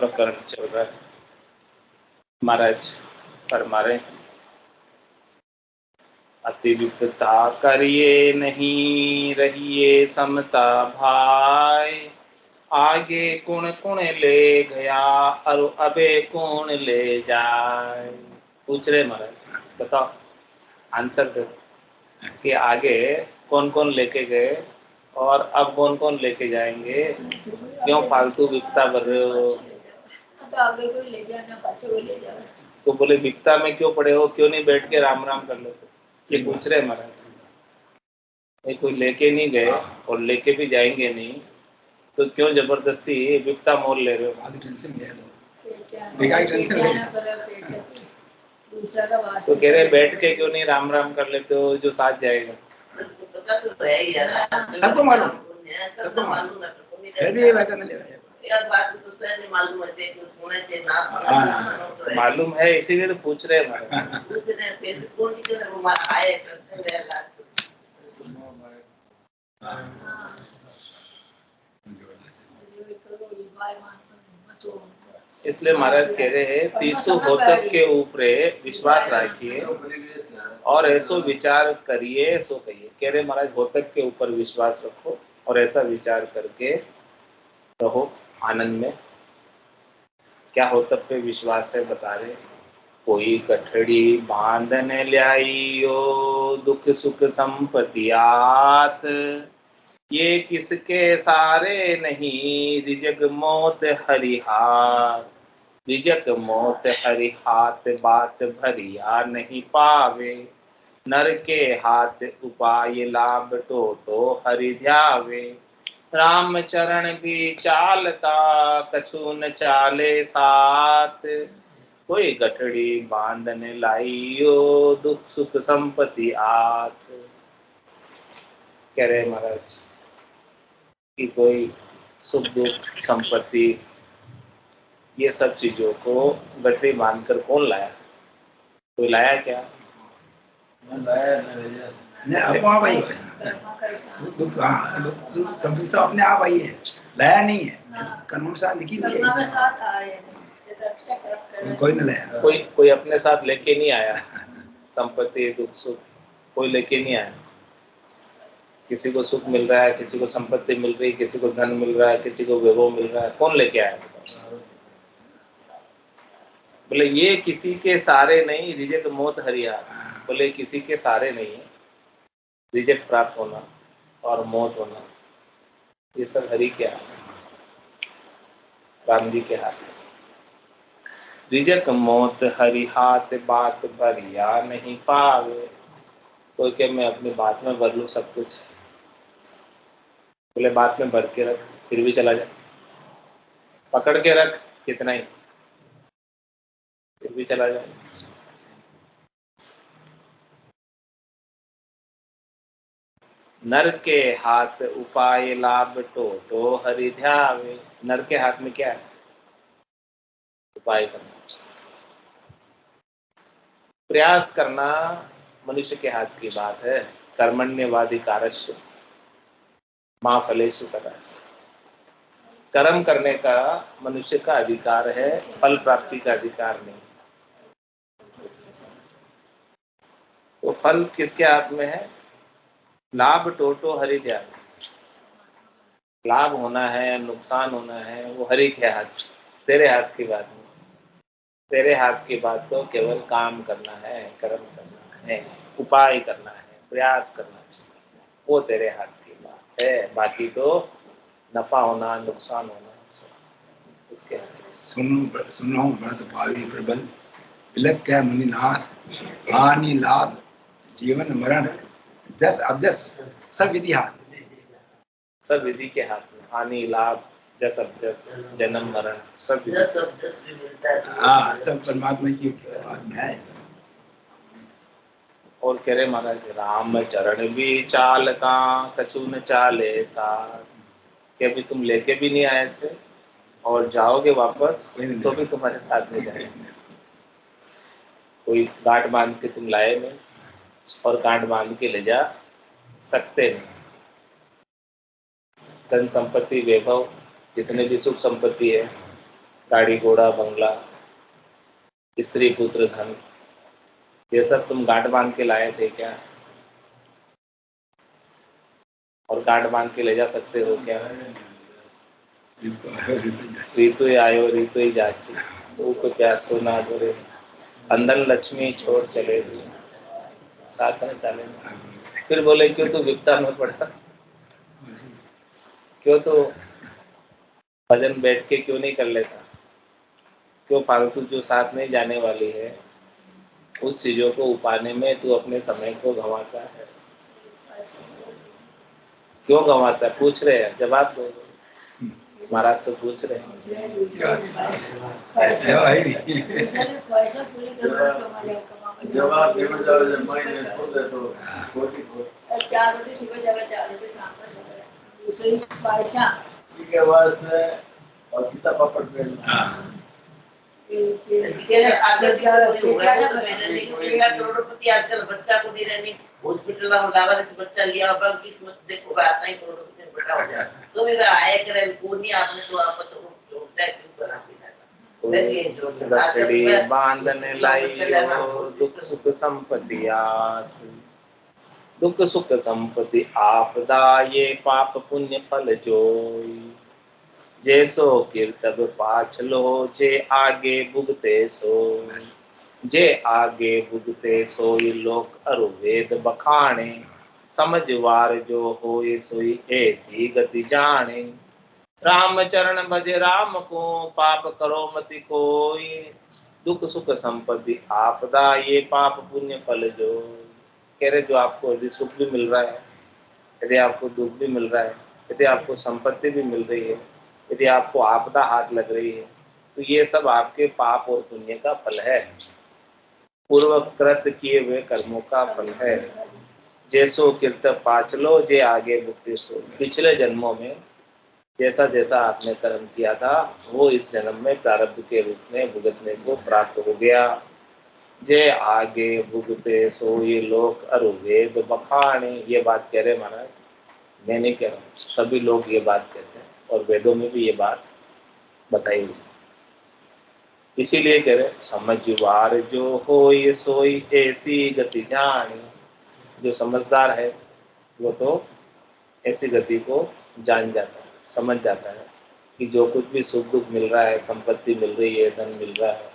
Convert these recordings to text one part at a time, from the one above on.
प्रकरण चल रहा है। महाराज फरमा रहे अति विपता करिए नहीं रहिए समता भाई, आगे कौन कौन ले गया और अबे कौन ले जाए। पूछ रहे महाराज, बताओ आंसर दो कि आगे कौन कौन लेके गए और अब कौन कौन लेके जाएंगे। क्यों फालतू विपता कर रहे हो? तो आगे कोई ले जाना, पाछे कोई ले जाए। तो बोले विपता में क्यों पड़े हो, क्यों नहीं बैठ के राम राम कर लेते? ये पूछ रहे महाराज। ये कोई लेके नहीं गए और लेके भी जाएंगे नहीं, तो क्यों जबरदस्ती विपता मोल ले रहे हो? तो कह रहे बैठ के क्यों नहीं राम राम कर लेते हो, जो साथ जाएगा। सबको मालूम, सबको मालूम मालूम है, इसीलिए तो पूछ रहे हैं। इसलिए महाराज कह रहे हैं तीसु होतक के ऊपर विश्वास रखिए और ऐसो विचार करिए सो कहिए। कह रहे महाराज होतक के ऊपर विश्वास रखो और ऐसा विचार करके रहो आनंद में। क्या होतक पे विश्वास है बता रहे, कोई कठड़ी बांधने ल्याइयो दुख सुख संपत्तियात, ये किसके सारे नहीं रिजक मौत हरिहार। रिजक मौत हरिहात बात भरिया नहीं पावे, नर के हाथ उपाय लाभ तो हरि ध्यावे। राम चरण भी चालता कछु न चाले साथ, कोई गठड़ी बांधने लाइयो दुख सुख संपत्ति आत। कह रहे महाराज कि कोई सुख दुख संपत्ति ये सब चीजों को गठरी बांधकर कौन लाया? कोई लाया क्या? अपने आप आई है, लाया नहीं है, कर्मों के साथ लिखी हुई है। कोई नहीं लाया, कोई अपने साथ लेके नहीं आया। संपत्ति दुख सुख कोई लेके नहीं आया। किसी को सुख मिल रहा है, किसी को संपत्ति मिल रही है, किसी को धन मिल रहा है, किसी को वैभव मिल रहा है, कौन लेके आया? बोले ये किसी के सारे नहीं रिजक मौत हरियार। बोले किसी के सारे नहीं है रिजक प्राप्त होना और मौत होना, ये सब हरि के हाथ है, राम जी के हाथ है। रिजक मौत हरि हाथ बात भरिया नहीं पावे। कोई के मैं अपनी बात में भर लूं सब कुछ। बोले बात में भर के रख फिर भी चला जाए, पकड़ के रख कितना ही फिर भी चला जाए। नर के हाथ उपाय लाभ तो हरि ध्यावे। नर के हाथ में क्या है? उपाय करना, प्रयास करना मनुष्य के हाथ की बात है। कर्मण्यवाधिकारस्य मा फलेषु कदाचन। कर्म करने का मनुष्य का अधिकार है, फल प्राप्ति का अधिकार नहीं। तो फल किसके हाथ में है? लाभ टोटो हरि ध्यान। लाभ होना है नुकसान होना है वो हरि के हाथ, तेरे हाथ की बात नहीं। तेरे हाथ की बात तो केवल काम करना है, कर्म करना है, उपाय करना है, प्रयास करना है, वो तेरे हाथ की बात है। बाकी तो नफा होना नुकसान होना उसके हाथ। सुनो भरत भावी प्रबल बिलक क्या मुनिनाथ, हानि लाभ जीवन मरण जस अभ्यस सब विधि हाथ, सब विधि के हाथ में। हानि लाभ जस अभ्यस जन्म मरण सब हाँ सब परमात्मा की आज्ञा है। और कह रहे महाराज राम चरण भी चालता कछु न चाले साथ। कि अभी तुम लेके भी नहीं आए थे और जाओगे वापस तो भी तुम्हारे साथ नहीं जाएंगे। कोई गांठ बांध के तुम लाए नहीं और गांठ बांध के ले जा सकते नहीं। धन संपत्ति वैभव जितने भी सुख संपत्ति है गाड़ी घोड़ा बंगला, स्त्री पुत्र धन, ये सब तुम गांठ बांध के लाए थे क्या? और गांठ बांध के ले जा सकते हो क्या? रीतु आयो रीतु ही जासी, ऊप प्यासो ना गोरे, अंदर लक्ष्मी छोड़ चले साथ में चले। फिर बोले क्यों तू विपता में पड़ा, क्यों तू भजन बैठ के क्यों नहीं कर लेता, क्यों फालतू जो साथ नहीं जाने वाली है उस चीजों को उपाने में तू अपने समय को गंवाता है, क्यों गंवाता है? पूछ रहे हैं, जवाब दो। महाराज तो पूछ रहे हैं। जवाब देना जाओ जब मैं खुद है तो 4 रोटी सुबह जावे, 4 रोटी शाम को जावे, दूसरी पैसा ठीक है वास्ते और कितना पापड़ बेलना करोड़पति आजकल बच्चा को दे रहे हॉस्पिटल में दावा से बच्चा लिया अब किस्मत देखो आता ही करोड़पति में बड़ा हो जाता तो भी आए करे को नहीं आपने तो आप तो होता है क्यों बना रखड़ी बांधने लाइयो दुख सुख संपत्ति आत, दुख सुख संपत्ति आपदा ये पाप पुण्य फल जोई, जैसो कीर्तब पाछलो जे आगे भुगते सो, जे आगे भुगते सोई लोक अरु वेद बखाने, समझवार जो होए सोई ऐसी गति जाने, राम चरण भज राम को पाप करो मति कोई, दुख सुख संपत्ति आपदा ये पाप पुण्य फल जो। कह रहे जो आपको यदि सुख भी मिल रहा है, यदि आपको दुख भी मिल रहा है, यदि आपको संपत्ति भी मिल रही है, यदि आपको आपदा हाथ लग रही है, तो ये सब आपके पाप और पुण्य का फल है, पूर्वकृत किए हुए कर्मों का फल है। जैसो कीर्त पाचलो जे आगे भुगते सो, पिछले जन्मों में जैसा जैसा आपने कर्म किया था वो इस जन्म में प्रारब्ध के रूप में भुगतने को प्राप्त हो गया। जे आगे भुगते सो ये लोग अरु वेद बखाने, ये बात कह रहे महाराज, मैं नहीं कह रहा हूँ, सभी लोग ये बात कहते हैं और वेदों में भी ये बात बताई हुई। इसीलिए कह रहे समझवार जो हो ये सोई ऐसी गति जानी, जो समझदार है वो तो ऐसी गति को जान जाता है, समझ जाता है कि जो कुछ भी सुख दुख मिल रहा है, संपत्ति मिल रही है, धन मिल रहा है,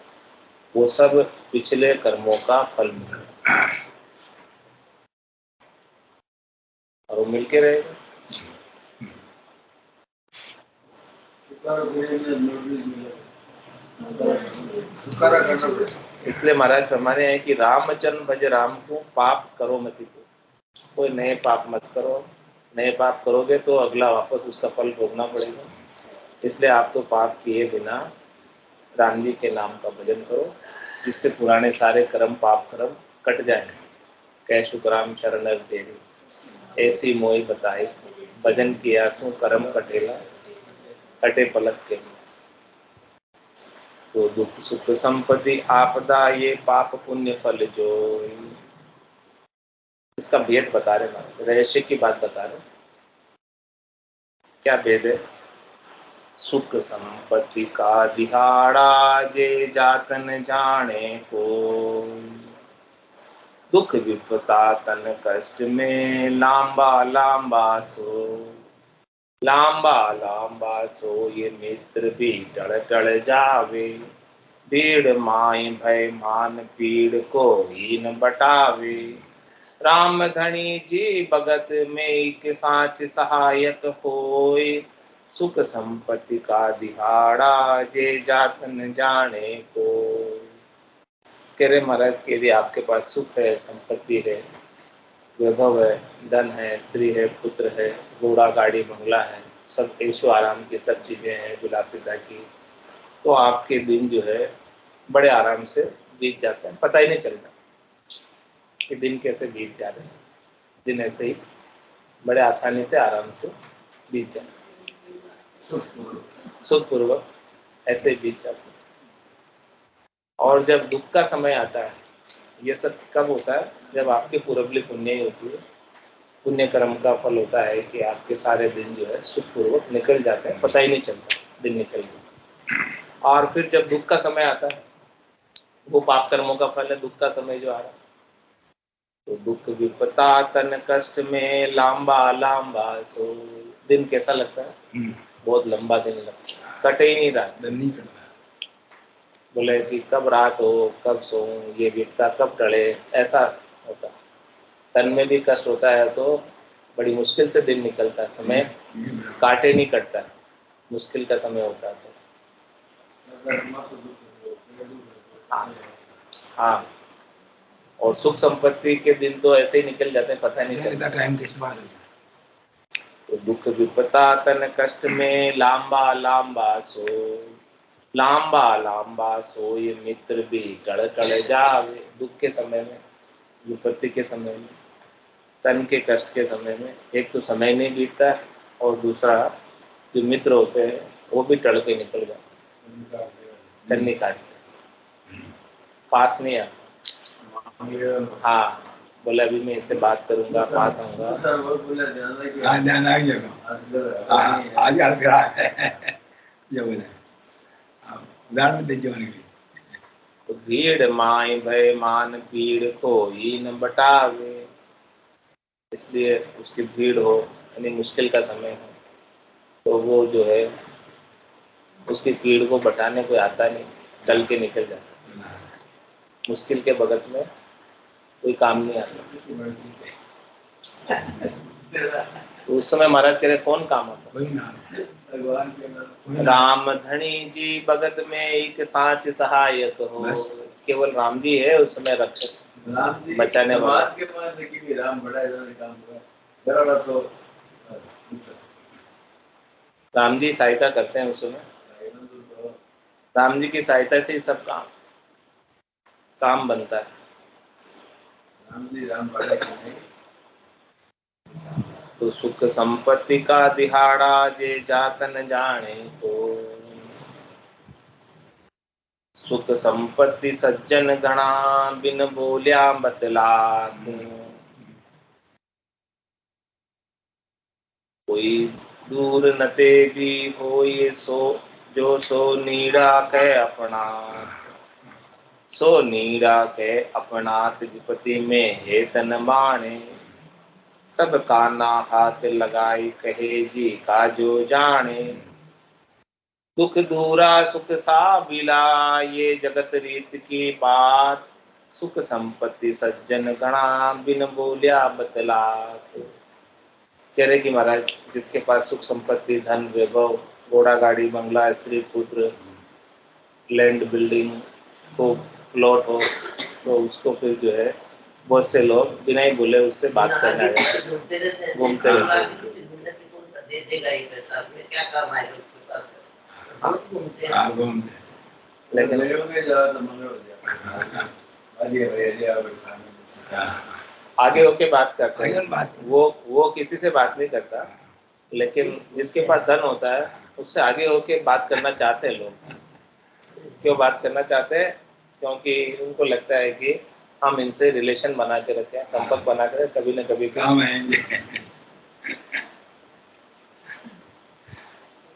वो सब पिछले कर्मों का फल मिल रहा है और वो मिलके रहेगा। इसलिए महाराज फरमाने हैं कि रामचरण भज राम को पाप करो मत को, कोई नए पाप मत करो, नए पाप करोगे तो अगला वापस उसका फल भोगना पड़ेगा। इसलिए आप तो पाप किए बिना राम जी के नाम का भजन करो, जिससे पुराने सारे कर्म पाप कर्म कट जाए। कह शुक्राम शरण देवी ऐसी मोई बताई, भजन किया सो कर्म कटेला, कटे पलक के। तो दुख सुख संपत्ति आपदा ये पाप पुण्य फल जो, इसका भेद बता रहे, रहस्य की बात बता रहे। क्या भेद है? सुख संपत्ति का दिहाड़ा जे जातन जाने को, दुख विपता तन कष्ट में लांबा लांबा सो, लांबा लांबा सो ये मित्र भी टड़ टड़ जावे, भीड़ माई भय मान पीड़ को ही न बटावे, राम धनी जी भगत में एक साच सहायक होय, सुख संपत्ति का दिहाड़ा जे जातन जाने को। कह रहे महाराज के यदि आपके पास सुख है, संपत्ति है, वैभव है, धन है, स्त्री है, पुत्र है, घोड़ा गाड़ी बंगला है, सब ऐशो आराम की सब चीजें हैं विलासिता की, तो आपके दिन जो है बड़े आराम से बीत जाते हैं, पता ही नहीं चलता कि दिन कैसे बीत जा रहे हैं। दिन ऐसे ही बड़े आसानी से आराम से बीत जाते हैं, सुखपूर्वक ऐसे ही बीत जाते हैं। और जब दुख का समय आता है, ये सब कब होता है? जब आपके पूर्वली पुण्य ही होती है, पुण्य कर्म का फल होता है कि आपके सारे दिन जो है सुखपूर्वक निकल जाते हैं, पता ही नहीं चलता दिन निकल गया। और फिर जब दुख का समय आता है, वो पाप कर्मों का फल है, दुख का समय जो आ रहा है, तो दुख विपता तन कष्ट में लांबा लांबा सो। दिन कैसा लगता है? बहुत लंबा दिन लगता है, कटे ही नहीं रहा, दिन नहीं कटता। बोले कि कब रात हो, कब सोऊं, ये विपता कब टले, ऐसा होता है। तन में भी कष्ट होता है तो बड़ी मुश्किल से दिन निकलता है, समय काटे नहीं कटता, मुश्किल का समय होता है। हाँ, और सुख संपत्ति के दिन तो ऐसे ही निकल जाते हैं, पता नहीं चलता टाइम किस बार। तो दुख विपता तन कष्ट में लांबा लांबा सो, लांबा लांबा सो ये मित्र भी कड़ कड़ जावे। दुख के समय में, विपत्ति के समय में, तन के कष्ट के समय में एक तो समय नहीं बीतता है, और दूसरा जो मित्र होते हैं वो भी टल के निकल जाते, कन्नी काटते, पास नहीं आता। हाँ, बोला अभी मैं इससे बात करूंगा, पास आऊंगा। ध्यान आ गया आज याद करा जो बोले उदाहरण दे जीवन के। तो भीड़ माय भय मान पीड़ कोई न बटावे, इसलिए उसकी भीड़ हो यानी मुश्किल का समय हो तो वो जो है उसकी पीड़ को बटाने कोई आता नहीं, चल के निकल जाता। मुश्किल के बगत में कोई काम नहीं आता। तो उस समय महाराज कह रहे कौन काम आता? राम धनी जी भगत में एक साच सहायक हो। केवल राम जी है उस समय रक्षक, बचाने वाला। राम जी सहायता करते हैं उस समय, राम जी की सहायता से ही सब काम बनता है। तो सुख संपत्ति का दिहाड़ा जे जातन जाने को, सुख संपत्ति सज्जन घना बिन बोलिया बतलात। कोई दूर नते भी हो ये सो जो सो नीड़ा कह अपना, सो नीड़ा कह अपनात विपत्ति में हेत न माने। सब काना हाथ लगाई कहे जी का जो जाने, दुख दूरा सुख सा बिला ये जगत रीत की बात। सुख संपत्ति सज्जन गणा बिन बोलिया बतलात। कह रहे कि महाराज जिसके पास सुख संपत्ति, धन, वैभव, घोड़ा गाड़ी, बंगला, स्त्री पुत्र, लैंड, बिल्डिंग को प्लॉट हो, तो उसको फिर जो है बहुत से लोग बिना ही बोले उससे बात करने आ जाते हैं, घूमते रहते हैं। लेकिन आगे होके बात करते हैं, वो किसी से बात नहीं करता, लेकिन जिसके पास धन होता है उससे आगे होके बात करना चाहते हैं लोग। क्यों बात करना चाहते हैं? क्योंकि उनको लगता है कि हम इनसे रिलेशन बना के रखें, संपर्क बना के रखें, कभी न कभी काम आएंगे।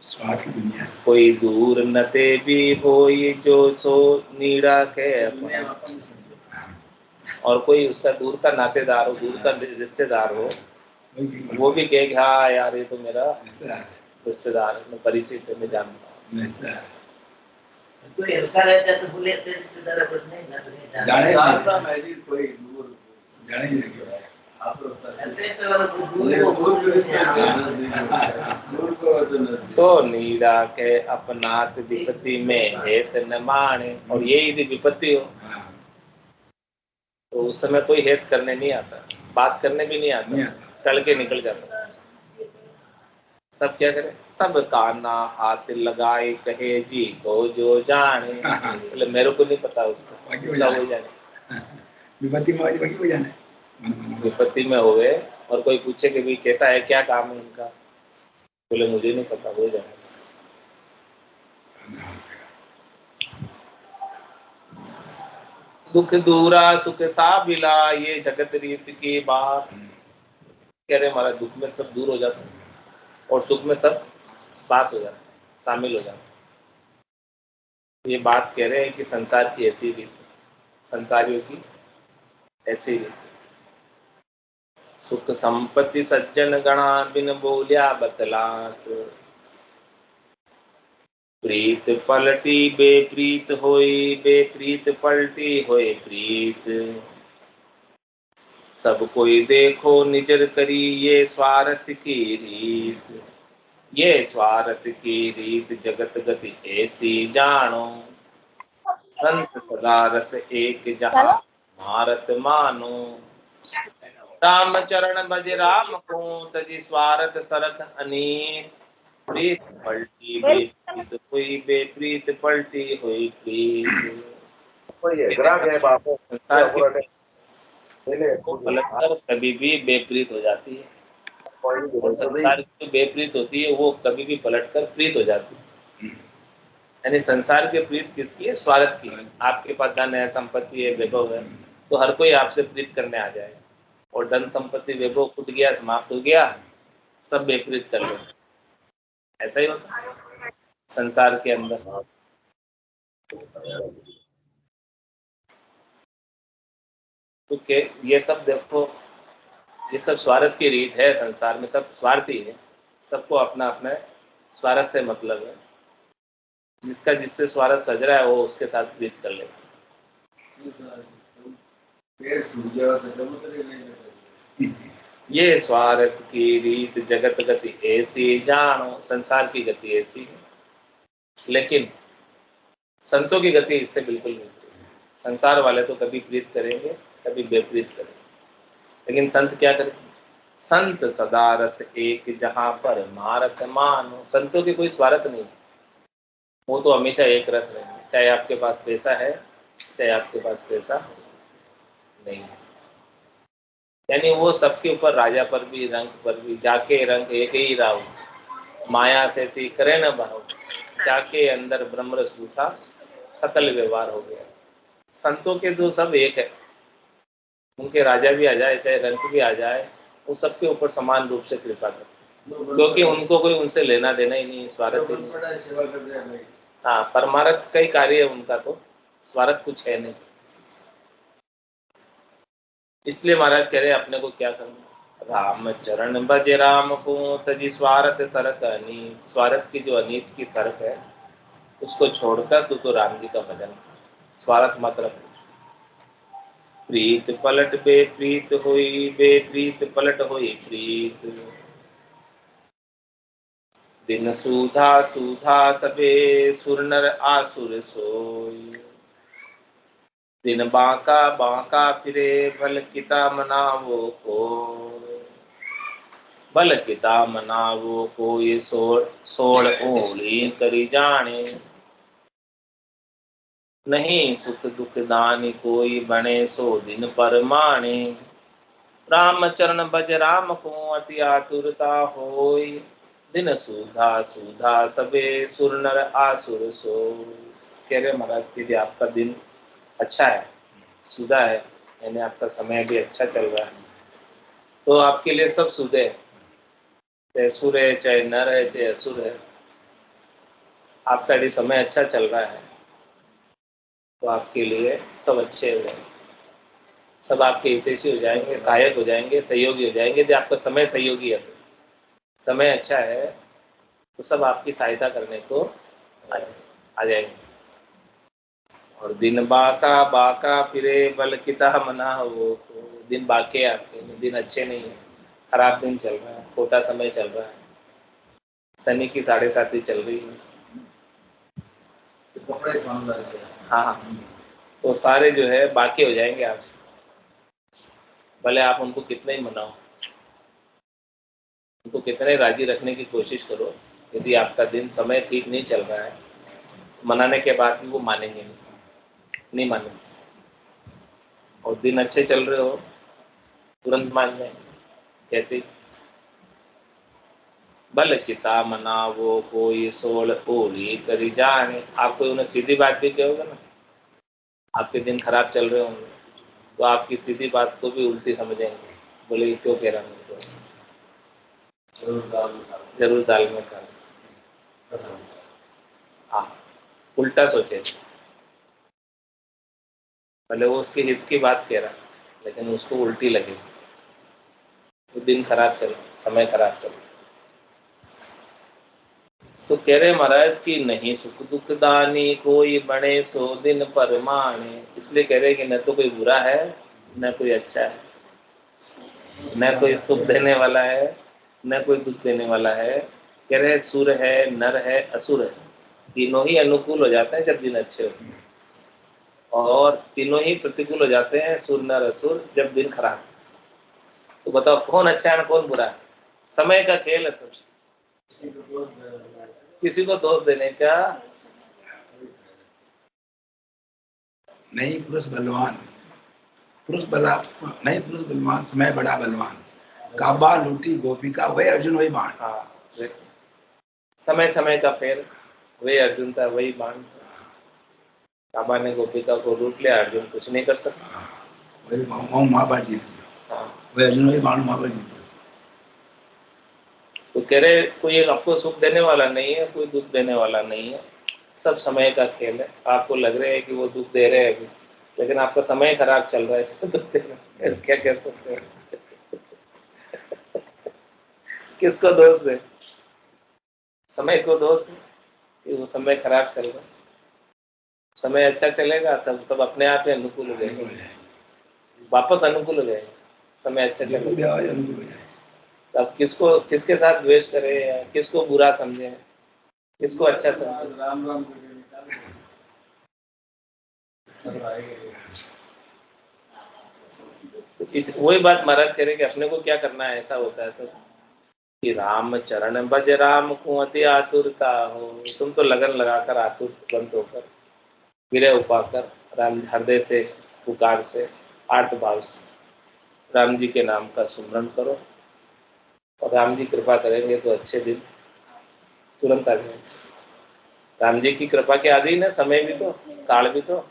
स्वार्थ की दुनिया। कोई दूर नते भी हो ये जो सो नीड़ा के अपना, और कोई उसका दूर का नातेदार हो, दूर का रिश्तेदार हो, वो भी कहे हाँ यार ये तो मेरा रिश्तेदार है, मैं परिचित है, मैं जानता हूँ। कोई हल्का रहता तो बोले तेरे रिश्तेदार पर नहीं ना, तो नहीं जानता मैं जी कोई दूर जाने ही नहीं क्यों आप लोग सो नीड़ा के अपनात विपत्ति में हेत न माने। और ये यदि विपत्ति हो तो उस समय कोई हेत करने नहीं आता, बात करने भी नहीं आता, टल के निकल जाता। सब क्या करे? सब काना हाथ लगाए कहे जी को जो जाने। मतलब मेरे को नहीं पता उसका वो जाने। विपत्ति में होवे और कोई पूछे कि भाई कैसा है, क्या काम है इनका, बोले मुझे नहीं पता, वो जाने। दुख दूरा सुख सा बिला ये जगत रीत की बात। कह रहे हमारा दुख में सब दूर हो जाता है और सुख में सब पास हो जाता है, शामिल हो जाता है। ये बात कह रहे हैं कि संसार की ऐसी रीत, संसारियों की ऐसी रीत। सुख संपत्ति सज्जन गणा बिन बोलिया बतलात, प्रीत पलटी बेप्रीत होई, बेप्रीत पलटी होए प्रीत। सब कोई देखो निजर करी, ये स्वार्थ की रीत। ये स्वार्थ की रीत जगत गति ऐसी जानो, संत सदा रस एक जहां भारत मानो। राम चरण भज राम को, तजी स्वार्थ सरख अनीत। प्रीत पलटी बेप्रीत हुई, बेप्रीत पलटी हुई प्रीत। संसार की पलटकर कभी भी बेप्रीत हो जाती है, और संसार की जो बेप्रीत होती है वो कभी भी पलटकर प्रीत हो जाती है। यानी संसार की प्रीत किसकी है? स्वार्थ की। आपके पास धन है, संपत्ति है, वैभव है, तो हर कोई आपसे प्रीत करने आ जाए, और धन संपत्ति वैभव फूट गया, समाप्त हो गया, सब बेप्रीत कर लो। ऐसा ही होता है संसार के अंदर। तो ये सब देखो, ये सब स्वार्थ की रीत है। संसार में सब स्वार्थी है, सबको अपना अपना स्वार्थ से मतलब है। जिसका जिससे स्वार्थ सज रहा है वो उसके साथ प्रीत कर लेगा। ये स्वार्थ की रीत जगत गति ऐसी जानो, संसार की गति ऐसी है, लेकिन संतों की गति इससे बिल्कुल नहीं। संसार वाले तो कभी प्रीत करेंगे, कभी बेप्रीत करेंगे, लेकिन संत क्या करेंगे? संत सदा रस एक जहां पर मारत मानो। संतों की कोई स्वार्थ नहीं, वो तो हमेशा एक रस रहेंगे, चाहे आपके पास पैसा है, चाहे आपके पास पैसा नहीं है। यानी वो सबके ऊपर, राजा पर भी, रंग पर भी, जाके रंग एक ही राव, माया से थी करे न भाव, जाके अंदर ब्रह्मरस उठा, सकल व्यवहार हो गया। संतों के तो सब एक है, उनके राजा भी आ जाए, चाहे रंग भी आ जाए, वो सबके ऊपर समान रूप से कृपा करते, क्योंकि उनको कोई उनसे लेना देना ही नहीं, स्वार्थ ही नहीं। हाँ, परमार्थ का ही कार्य है उनका, तो स्वार्थ कुछ है नहीं। इसलिए महाराज कह रहे अपने को क्या करना? राम चरण भज राम को, तजी स्वार्थ सरक अनीत। स्वार्थ की जो अनीत की सरक है उसको छोड़कर तू तो राम जी का भजन, स्वार्थ मत रख। प्रीत पलट बेप्रीत हुई, बेप्रीत पलट हुई प्रीत। दिन सूधा सूधा सबे, सुर नर आसुर सोई। दिन बांका बांका फिरे, भल किता मनावो को। भल किता मनावो कोई, सोड़ ओली करी जाने। नहीं सुख दुख दानी कोई, बने सो दिन पर माने। राम चरण भज राम को, अति आतुरता होई। दिन सूधा सूधा सबे, सुर नर आसुर सोई। कह रहे महाराज कि आपका दिन अच्छा है, सुधा है, यानी आपका समय भी अच्छा चल रहा है, तो आपके लिए सब सुधे, चाहे सुर है, चाहे नर है, चाहे असुर है। आपका यदि समय अच्छा चल रहा है तो आपके लिए सब अच्छे हो जाएंगे, सब आपके हितैषी हो जाएंगे, सहायक हो जाएंगे, सहयोगी हो जाएंगे। यदि आपका समय सहयोगी है, तो समय अच्छा है, तो सब आपकी सहायता करने को आ जाएंगे। और दिन बाका बाका फिरे, बल किता मना हो। तो दिन बाके आपके, दिन अच्छे नहीं है, खराब दिन चल रहा है, खोटा समय चल रहा है, शनि की 7.5 चल रही है। हाँ, तो सारे जो है बाकी हो जाएंगे आपसे, भले आप उनको कितना ही मनाओ, उनको कितने राजी रखने की कोशिश करो, यदि आपका दिन समय ठीक नहीं चल रहा है, मनाने के बाद भी वो मानेंगे नहीं मानेंगे। और दिन अच्छे चल रहे हो, तुरंत मान जाएंगे। कहते बल किता मनावो कोई, सोल ओली करी जाने। आप कोई उन्हें सीधी बात भी कहोगे ना, आपके दिन खराब चल रहे होंगे, तो आपकी सीधी बात को भी उल्टी समझेंगे, बोले क्यों कह रहा मुझको, जरूर दाल में काला। हाँ, उल्टा सोचे, भले वो उसके हित की बात कह रहा लेकिन उसको उल्टी लगे, तो दिन खराब चला, समय खराब चला। तो कह रहे महाराज कि नहीं सुख दुख दानी कोई बने सो दिन परमाने। इसलिए कह रहे कि न तो कोई बुरा है न कोई अच्छा है, न कोई सुख देने वाला है न कोई दुख देने वाला है। कह रहे सुर है, नर है, असुर है, तीनों ही अनुकूल हो जाते हैं जब दिन अच्छे होते हैं, और तीनों ही प्रतिकूल हो जाते हैं, सुर नर असुर, जब दिन खराब। तो बताओ कौन अच्छा है कौन बुरा है? समय का खेल है सब। किसी को दोष देने का नहीं पुरुष बलवान, पुरुष बलवान, समय बड़ा बलवान। काबा लूटी गोपिका, वही अर्जुन वही बाण। हाँ, समय समय का फेर, वही अर्जुन था वही बाण। काबा ने गोपिका को लूट लिया, अर्जुन कुछ नहीं कर सकता। वही महाभारत जीत गया। हाँ, वही अर्जुन वही बाण, महाभारत जीत गया। तो कह रहे कोई आपको सुख देने वाला नहीं है, कोई दुख देने वाला नहीं है, सब समय का खेल है। आपको लग रहे हैं कि वो दुख दे रहे हैं अभी, लेकिन आपका समय खराब चल रहा है, इसमें दुख दे रहे हैं, क्या कह सकते हैं? किसको दोष दे? समय को दोष है कि वो समय खराब चल रहा है। समय अच्छा चलेगा तब सब अपने आप ही अनुकूल हो जाएंगे, वापस अनुकूल हो जाएंगे। समय अच्छा चलेगा अब किसको, किसके साथ द्वेष करें या किसको बुरा समझे, किसको अच्छा समझे? राम राम इस वही बात महाराज कह रहे कि अपने को क्या करना है। ऐसा होता है तो कि राम चरण भज राम को अति आतुरता हो। तुम तो लगन लगाकर आतुर बंद होकर विरह उपाकर राम हृदय से पुकार से आर्त भाव से राम जी के नाम का सुमरण करो, और राम जी कृपा करेंगे तो अच्छे दिन तुरंत आ जाएंगे। राम जी की कृपा के अधीन है समय भी तो, काल भी तो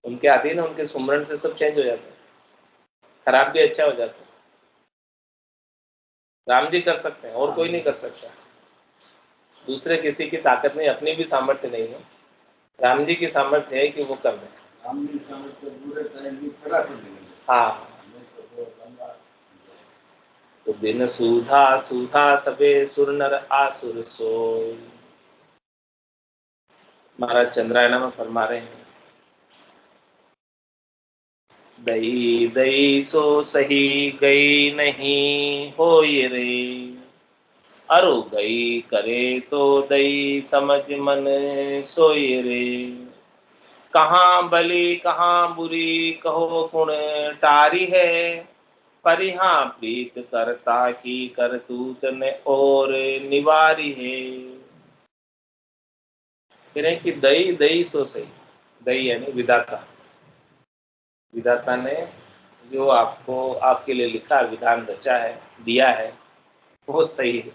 उनके अधीन है। उनके सुमरण से सब चेंज हो जाता है, खराब भी अच्छा हो जाता है। राम जी कर सकते हैं और कोई नहीं कर सकता। दूसरे किसी की ताकत नहीं, अपनी भी सामर्थ्य नहीं है। राम जी की सामर्थ्य है कि वो कर दें। राम जी सामर्थ्य पूरे टाइम भी खड़ा कर देंगे। हाँ, तो बिन सूधा सूधा सबे सुर नर आसुर सोई। महाराज चंद्रायण में फरमा रहे हैं, दई दई सो सही गई नहीं होई रे, अरु गई करे तो दई समझ मन सोई रे। कहाँ भली कहाँ बुरी कहो गुण टारी है, परिहा प्रीत करता की करतूत ने और निवारी है। फिर कि दई दई सो सही, दई यानी विधाता, विधाता ने जो आपको आपके लिए लिखा विधान रचा है दिया है वो सही है,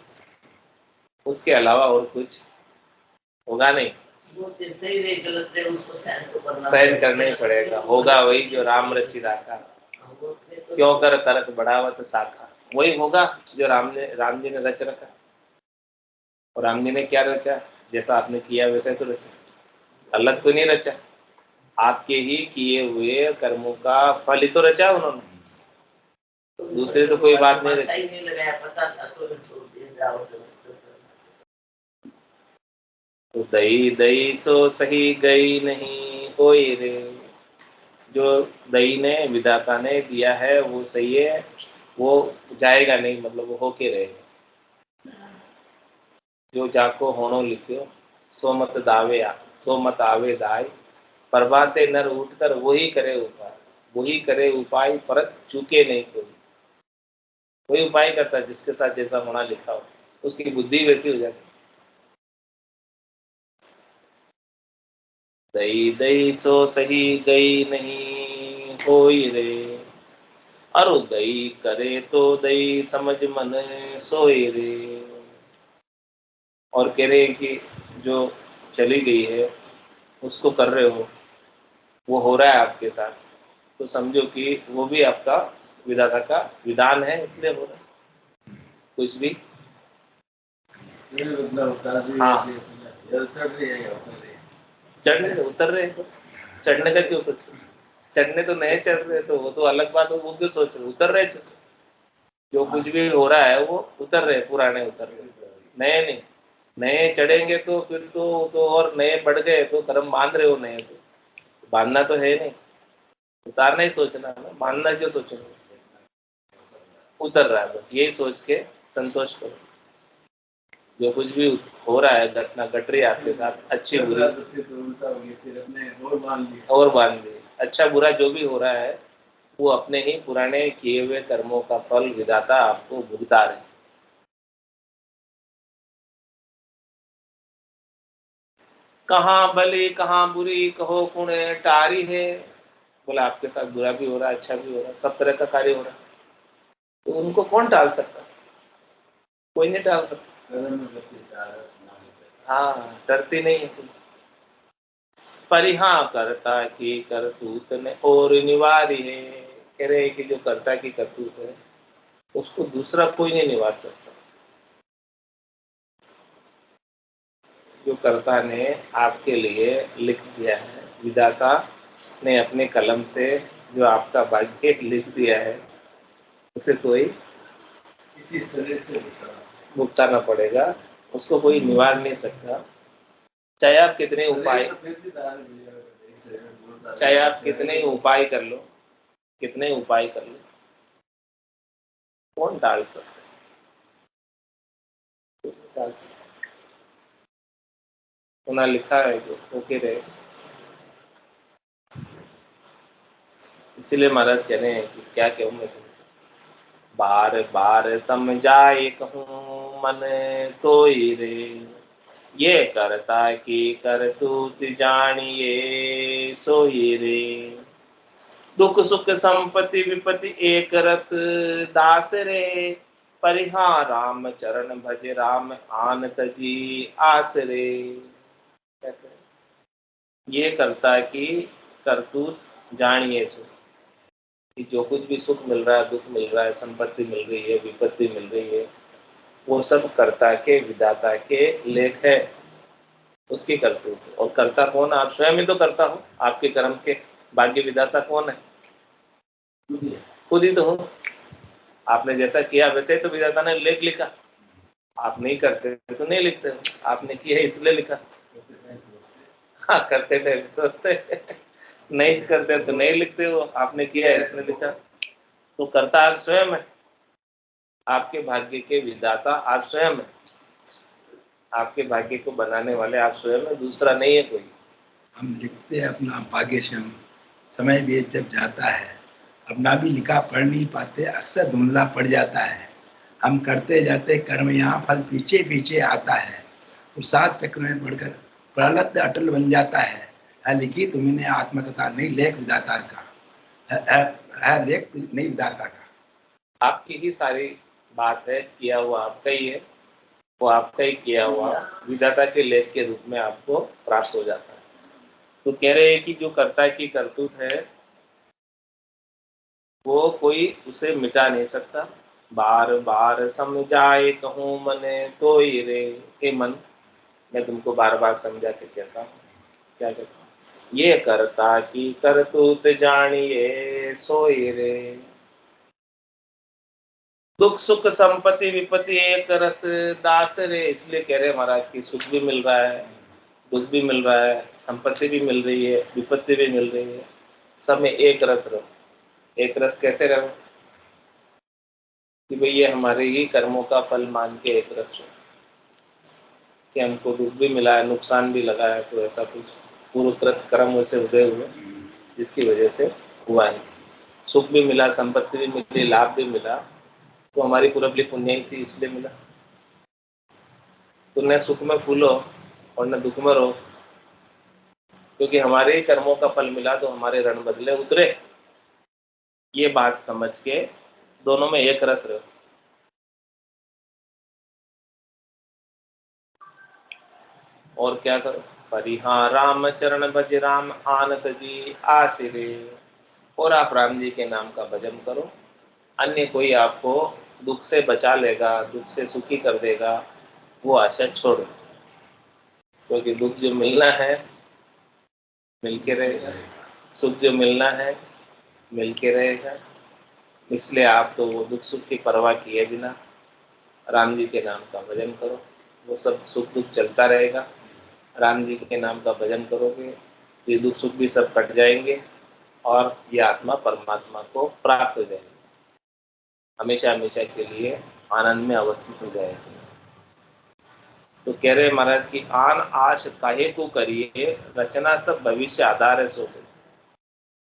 उसके अलावा और कुछ होगा नहीं। वो सही रे गलत रे उसको सहन करना ही पड़ेगा, होगा वही जो राम रचि राखा, क्यों कर तरक बढ़ावत शाखा। वही होगा जो राम जी ने रच रखा। और राम जी ने क्या रचा? जैसा आपने किया वैसे तो रचा, अलग तो नहीं रचा। आपके ही किए हुए कर्मों का फल ही तो रचा उन्होंने, दूसरे तो कोई बात नहीं रची। नहीं लगाया, पता था तो छोड़ दिया। तो दई दई सो सही गई नहीं होई रे, जो दई ने विधाता ने दिया है वो सही है, वो जाएगा नहीं, मतलब वो होके रहेगा। जो जाको होनो लिखियो सो मत दावे सो मत आवे दाय, प्रभाते नर उठकर वही करे उपाय, वही करे उपाय परत चूके नहीं कोई। वही उपाय करता है जिसके साथ जैसा होना लिखा हो, उसकी बुद्धि वैसी हो जाती। दई दई सो सही गई नहीं होई रे, अरु दई करे तो दई समझ मन सोई रे। और कह रहे हैं कि जो चली गई है उसको कर रहे हो, वो हो रहा है आपके साथ, तो समझो कि वो भी आपका विधाता का विधान है, इसलिए हो रहा है। कुछ भी हाँ, चढ़ रही है या उतर रही है? चढ़ने उतर रहे हैं बस, चढ़ने का क्यों सोच रहे? चढ़ने तो नए चढ़ रहे, तो वो तो अलग बात है, वो क्यों सोच रहे? उतर रहे, जो कुछ भी हो रहा है वो उतर रहे, पुराने उतर रहे, नए नहीं। नए चढ़ेंगे तो फिर तो और नए बढ़ गए तो कर्म बांध रहे हो नए, तो बांधना तो है नहीं, उतारना ही सोचना है ना, बांधना क्यों सोचोगे? उतर रहा है बस, यही सोच के संतोष करो। जो कुछ भी हो रहा है, घटना घट रही है आपके साथ, अच्छी बुरी, तो फिर तो उल्टा हो गया, फिर अपने और बांध लिया। और बांध ली। अच्छा बुरा जो भी हो रहा है वो अपने ही पुराने किए हुए कर्मों का फल विधाता आपको भुगता रहे। कहाँ भली कहाँ बुरी कहो कुण टारी है। बोला आपके साथ बुरा भी हो रहा है, अच्छा भी हो रहा है, सब तरह का कार्य हो रहा है, तो उनको कौन टाल सकता? कोई नहीं टाल सकता। कर्म में गति तारक नाम है। हाँ, डरती नहीं है तुम। परिहा करता की करतूत ने और निवारी है। कह रहे हैं कि जो करता की करतूत है उसको दूसरा कोई नहीं निवार सकता। जो कर्ता ने आपके लिए लिख दिया है, विधाता ने अपने कलम से जो आपका भाग्य लिख दिया है, उसे कोई इसी तरह से होता है। भुगताना पड़ेगा, उसको कोई निवार नहीं सकता। चाहे आप कितने उपाय, तो फिर भी तारक लिया होगा, ऐसे बोलता है। चाहे आप कितने ही उपाय कर लो, कितने ही उपाय कर लो, कौन टाल सकता है? कोई नहीं टाल सकता। उन्हें लिखा है जो होके रहे। इसीलिए महाराज कह रहे हैं कि क्या कहूँ मैं तुमको, बार बार समझाए कहूँ मन तोई रे, ये करता की करतूत जानिए सोई रे। दुख सुख संपत्ति विपत्ति एक रस दास रे, परिहा राम चरण भज राम आन तजी आस रे। कहते हैं, ये करता की करतूत जानिए सो, कि जो कुछ भी सुख मिल रहा है, दुख मिल रहा है, संपत्ति मिल रही है, विपत्ति मिल रही है, वो सब कर्ता के विधाता के लेख है, उसकी करतूत। और कर्ता कौन? आप स्वयं ही तो करता हो, आपके कर्म के भाग्य विधाता कौन है? खुद ही तो हो। आपने जैसा किया वैसे ही तो विधाता ने लेख लिखा। आप नहीं करते तो नहीं लिखते हो, आपने किया इसलिए लिखा। हाँ, करते थे सोचते, नहीं करते तो नहीं लिखते हो, आपने किया इसलिए लिखा। तो कर्ता आप स्वयं है, आपके भाग्य के विधाता आप स्वयं है, आपके भाग्य को बनाने वाले आप स्वयं है, दूसरा नहीं है कोई। हम लिखते हैं अपना भाग्य स्वयं, समय बीत जब जाता है अपना भी लिखा पढ़ नहीं पाते, अक्सर धुंधला पड़ जाता है। हम करते जाते कर्म, यहाँ फल पीछे पीछे आता है, उस 7 चक्र में बढ़कर प्रलब्ध अटल बन जाता है लिखी तुमने आत्मकथा नहीं लेख विधाता का, है लेख नहीं विधाता का। आपकी ही सारी बात है, किया हुआ आपका ही है, वो आपका ही किया हुआ विधाता के लेख के रूप में आपको प्राप्त हो जाता है। तो कह रहे हैं कि जो कर्ता की करतूत है वो कोई उसे मिटा नहीं सकता। बार बार समझाए कहूँ मने तो ही रे, हे मन मैं तुमको बार बार समझा के कहता हूँ, क्या कहता हूँ, ये कर्ता की करतूत जानिए सोई रे। दुख सुख संपत्ति विपत्ति एक रस दास रे। इसलिए कह रहे महाराज की सुख भी मिल रहा है, दुख भी मिल रहा है, संपत्ति भी मिल रही है, विपत्ति भी मिल रही है, सब में एक रस रहो। एक रस कैसे रहो? कि भाई ये हमारे ही कर्मों का फल मान के एक रस रहो, कि हमको दुख भी मिला है, नुकसान भी लगा है, तो ऐसा कुछ पूर्वकृत कर्म से उदय हुए जिसकी वजह से हुआ है। सुख भी मिला, संपत्ति भी मिली, लाभ भी मिला, तो हमारी पूर्वली पुण्य ही थी इसलिए मिला। तो न सुख में फूलो और न दुख में रहो, क्योंकि हमारे ही कर्मों का फल मिला तो हमारे रण बदले उतरे। ये बात समझ के दोनों में एक रस रहो। और क्या करो? परिहा राम चरण भज राम आनत जी आसिरे। और आप राम जी के नाम का भजन करो, अन्य कोई आपको दुख से बचा लेगा, दुख से सुखी कर देगा, वो आशा छोड़ो। क्योंकि दुख जो मिलना है मिलके रहेगा, सुख जो मिलना है मिलके रहेगा। इसलिए आप तो वो दुख सुख की परवाह किए बिना राम जी के नाम का भजन करो, वो सब सुख दुख चलता रहेगा। राम जी के नाम का भजन करोगे, ये दुख सुख भी सब कट जाएंगे और ये आत्मा परमात्मा को प्राप्त हो जाएगी, हमेशा हमेशा के लिए आनंद में अवस्थित हो जाएगी। तो कह रहे महाराज की आन आश काहे को करिए, रचना सब भविष्य आधार है सो गई।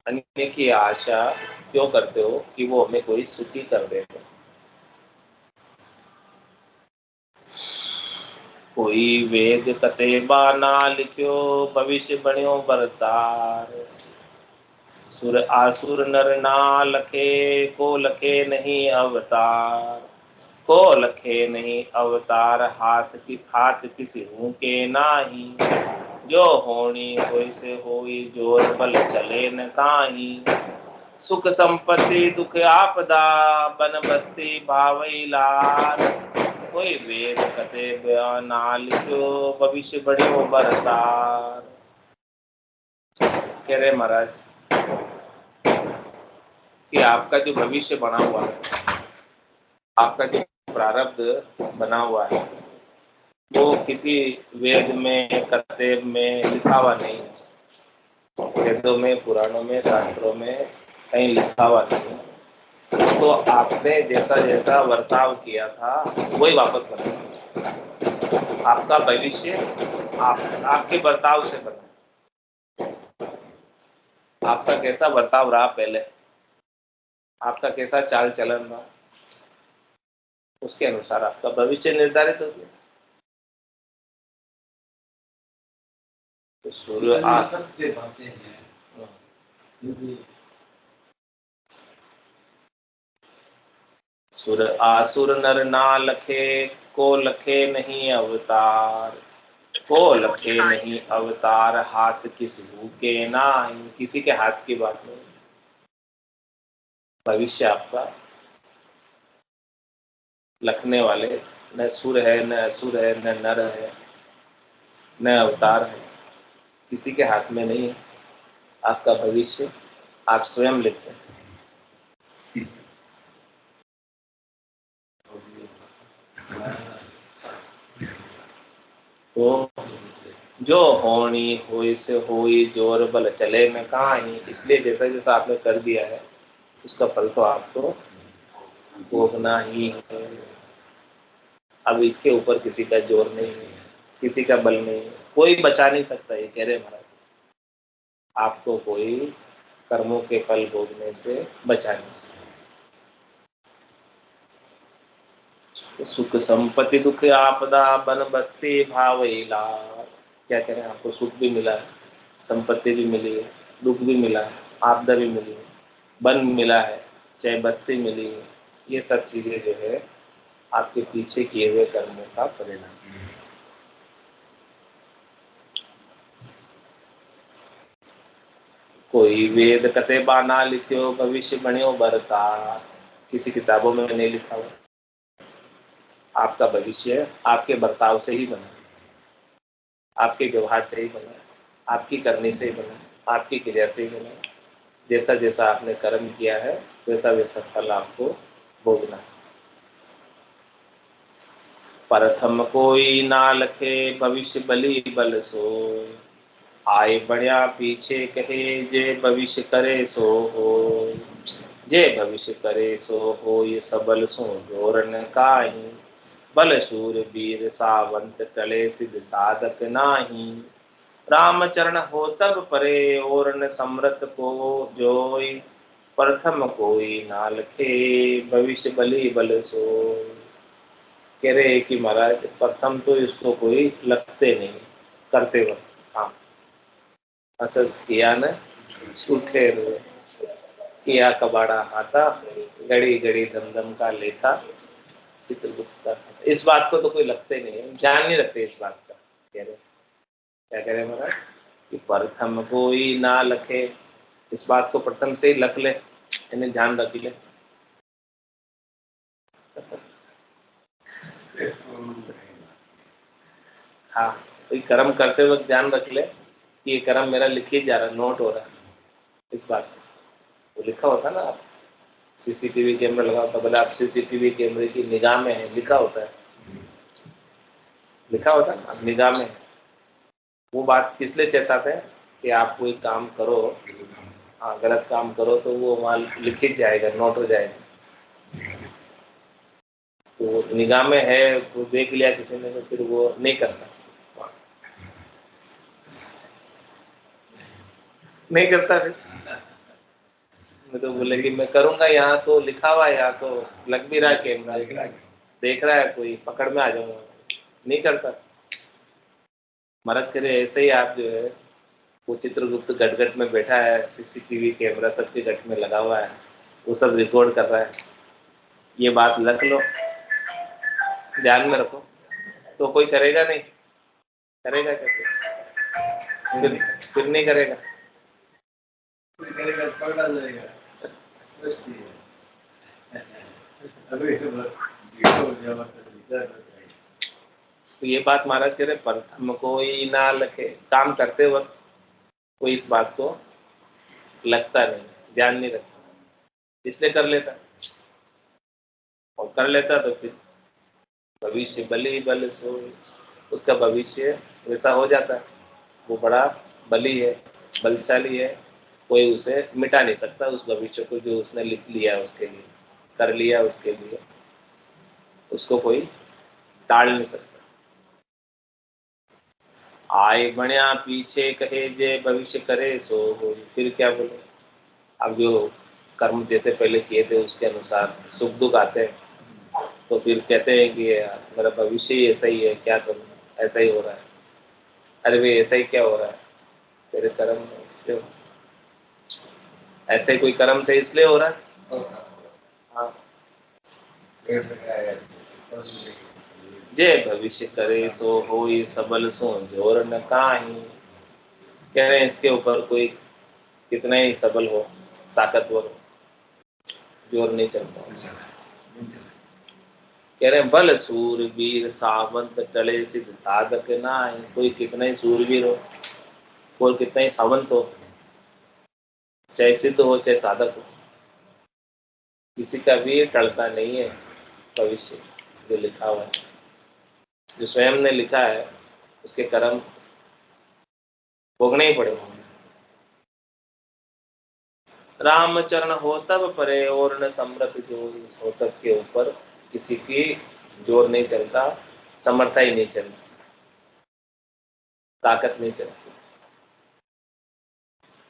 अन्य की आशा क्यों करते हो कि वो हमें कोई सुखी कर दे। कोई वेद कतेबा ना लिखियो, भविष्य बण्यो बरतार। सुर आसुर नर ना लखे, को लखे नहीं अवतार। को लखे नहीं अवतार, हास की खात किसी हूँ के नाही। जो होनी होई से होई, जोर बल चले न काही। सुख संपत्ति दुख आपदा, बन बस्ती भावई लाल। कोई वेद कते बयान ना लिखियो, भविष्य बड़ियो बरतार। कह रहे महाराज कि आपका जो भविष्य बना हुआ है, आपका जो प्रारब्ध बना हुआ है, वो किसी वेद में कतेब में लिखा हुआ नहीं है। वेदों में, पुराणों में, शास्त्रों में कहीं लिखा हुआ नहीं है। तो आपने जैसा जैसा वर्ताव किया था वही वापस बना। आपका भविष्य आपके बर्ताव से बना। आपका कैसा बर्ताव रहा पहले, आपका कैसा चाल चलन रहा, उसके अनुसार आपका भविष्य निर्धारित हो गया। तो सूर्य सत्य बातें हैं। सुर आसुर नर ना लखे, को लखे नहीं अवतार। को लखे नहीं अवतार, हाथ किस के नाही। किसी के हाथ की बात नहीं। भविष्य आपका लखने वाले न सुर है, न असुर है, न नर है, न अवतार है, किसी के हाथ में नहीं है। आपका भविष्य आप स्वयं लिखते हैं। तो जो होनी होई से होई, जोर बल चले में काही। इसलिए जैसा जैसा आपने कर दिया है उसका फल तो आपको भोगना ही है। अब इसके ऊपर किसी का जोर नहीं है, किसी का बल नहीं है, कोई बचा नहीं सकता। ये कह रहे महाराज, आपको कोई कर्मों के फल भोगने से बचा नहीं सकता। तो सुख संपत्ति दुख आपदा, बन बस्ती भावई लाल। क्या कह रहे हैं, आपको सुख भी मिला है, संपत्ति भी मिली है, दुख भी मिला है, आपदा भी मिली है, बन मिला है, चाहे बस्ती मिली है। ये सब चीजें जो है आपके पीछे किए हुए कर्मों का परिणाम है। कोई वेद कतेबा ना लिखियो, भविष्य बण्यो बरतार। किसी किताबों में नहीं लिखा हुआ। आपका भविष्य आपके बर्ताव से ही बना, आपके व्यवहार से ही बना, आपकी करनी से ही बना, आपकी क्रिया से ही बना। जैसा जैसा आपने कर्म किया है वैसा वैसा फल आपको भोगना है। प्रथम कोई ना लखे, भविष्य बलि बल सोय। आए बढ़िया पीछे कहे, जे भविष्य करे सो हो। जे भविष्य करे सो हो, ये सबल सो जोरन काही। बल शूर वीर सावंत, टले सिद्ध साधक नाही। रामचरण हो तब परे, और न समरत को जोई। प्रथम कोई ना लखे, भविष्य बलि बल सोय। कह रहे कि महाराज प्रथम तो इसको कोई लगते नहीं करते वक्त। हाँ, असस किया न झूठे रुए, किया कबाड़ा हाथा, गड़ी गड़ी दमदम का लेखा, चित्रगुप्त का। इस बात को तो कोई लगते नहीं है, ध्यान नहीं रखते इस बात का। कह रहे क्या कह रहे महाराज कि प्रथम कोई ना लखे, इस बात को प्रथम से ही लख ले, इन्हें ध्यान रख ले। हाँ, कोई कर्म करते वक्त ध्यान रख ले कि ये कर्म मेरा लिखी जा रहा है, नोट हो रहा है इस बात पे। वो लिखा होता है ना, आप सीसीटीवी कैमरा लगा होता, बोले आप सीसीटीवी कैमरे की निगाह में है, लिखा होता है, लिखा होता है ना, निगाह में है। वो बात किस लिए चेताते हैं कि आप कोई काम करो, हाँ गलत काम करो तो वो वहाँ लिख ही जाएगा, नोट हो जाएगा। तो निगाह में है, वो देख लिया किसी ने तो फिर वो नहीं करता, नहीं करता फिर। मैं तो बोले कि मैं करूंगा, यहाँ तो लिखा हुआ है, यहाँ तो लग भी रहा है कैमरा, देख रहा है कोई, पकड़ में आ जाऊंगा, नहीं करता। महाराज कह रहे ऐसे ही आप जो है, वो चित्रगुप्त गटगट में बैठा है, सीसीटीवी कैमरा सबके गट में लगा हुआ है, वो सब रिकॉर्ड कर रहा है, ये बात रख लो, ध्यान में रखो, तो कोई करेगा नहीं, करेगा क्या फिर नहीं करेगा, करेगा पकड़ा जाएगा। अभी तो ये बात महाराज कह रहे प्रथम कोई ना लखे, काम करते वक्त कोई इस बात को लगता नहीं, ध्यान नहीं रखता, इसलिए कर लेता, और कर लेता तो फिर भविष्य बली बल सो, उसका भविष्य वैसा हो जाता है, वो बड़ा बली है, बलशाली है, कोई उसे मिटा नहीं सकता उस भविष्य को जो उसने लिख लिया है, उसके लिए कर लिया, उसके लिए उसको कोई टाल नहीं सकता। आए बढ़िया पीछे कहे जे भविष्य करे सो हो, फिर क्या बोले, अब जो कर्म जैसे पहले किए थे उसके अनुसार सुख दुख आते हैं, तो फिर कहते हैं कि मेरा भविष्य ही ऐसा ही है, क्या करूँ, ऐसा ही हो रहा है। अरे भाई ऐसा ही क्या हो रहा है, तेरे कर्म इसलिए हो, ऐसे कोई कर्म थे इसलिए हो रहा है। हाँ, जे भविष्य करे सो होई सबल सो जोर न काहीं, कह रहे हैं इसके ऊपर कोई कितना ही सबल हो, ताकतवर हो, जोर नहीं चलता। कह रहे हैं बल सूर वीर सावंत टले सिद्ध साधक नाहीं, कोई कितना ही सूरवीर हो, कोई कितना ही सावंत हो, चाहे सिद्ध हो चाहे साधक हो, किसी का भी टलता नहीं है भविष्य जो लिखा हुआ है, जो स्वयं ने लिखा है उसके कर्म भोगने ही पड़ेगा। रामचरण हो तब परे और न समर्थ, जो इस हो तब के ऊपर किसी की जोर नहीं चलता, समर्था ही नहीं चलती, ताकत नहीं चलती।